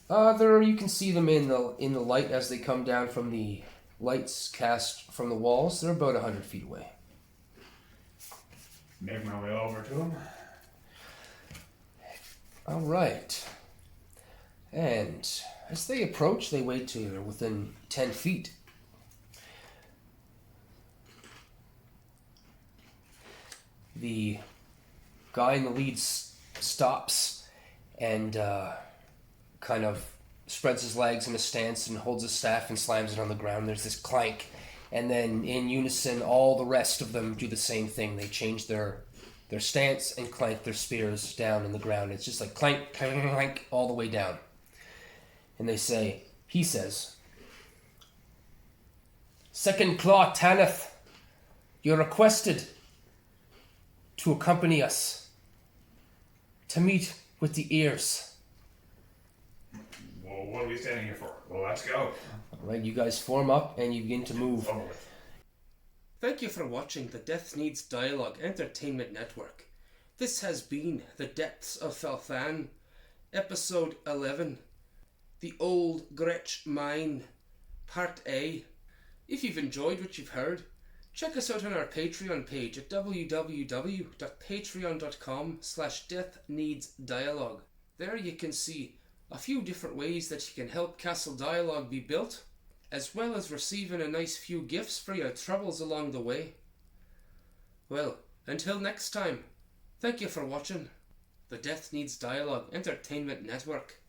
There you can see them in the light as they come down from the lights cast from the walls. They're about 100 feet away. Make my way over to him. All right. And as they approach, they wait till they're within 10 feet. The guy in the lead stops and kind of spreads his legs in a stance and holds his staff and slams it on the ground. There's this clank. And then in unison, all the rest of them do the same thing. They change their stance and clank their spears down in the ground. It's just like clank, clank, clank, all the way down. And he says, Second Claw Tannith, you're requested to accompany us to meet with the ears. Well, what are we standing here for? Well, let's go. Alright, you guys form up and you begin to move. Over with. Thank you for watching the Death Needs Dialogue Entertainment Network. This has been The Depths of Fel'Than, Episode 11, The Old Gretch Mine, Part A. If you've enjoyed what you've heard, check us out on our Patreon page at www.patreon.com/deathneedsdialogue. There you can see a few different ways that you can help Castle Dialogue be built, as well as receiving a nice few gifts for your troubles along the way. Well, until next time, thank you for watching the Death Needs Dialogue Entertainment Network.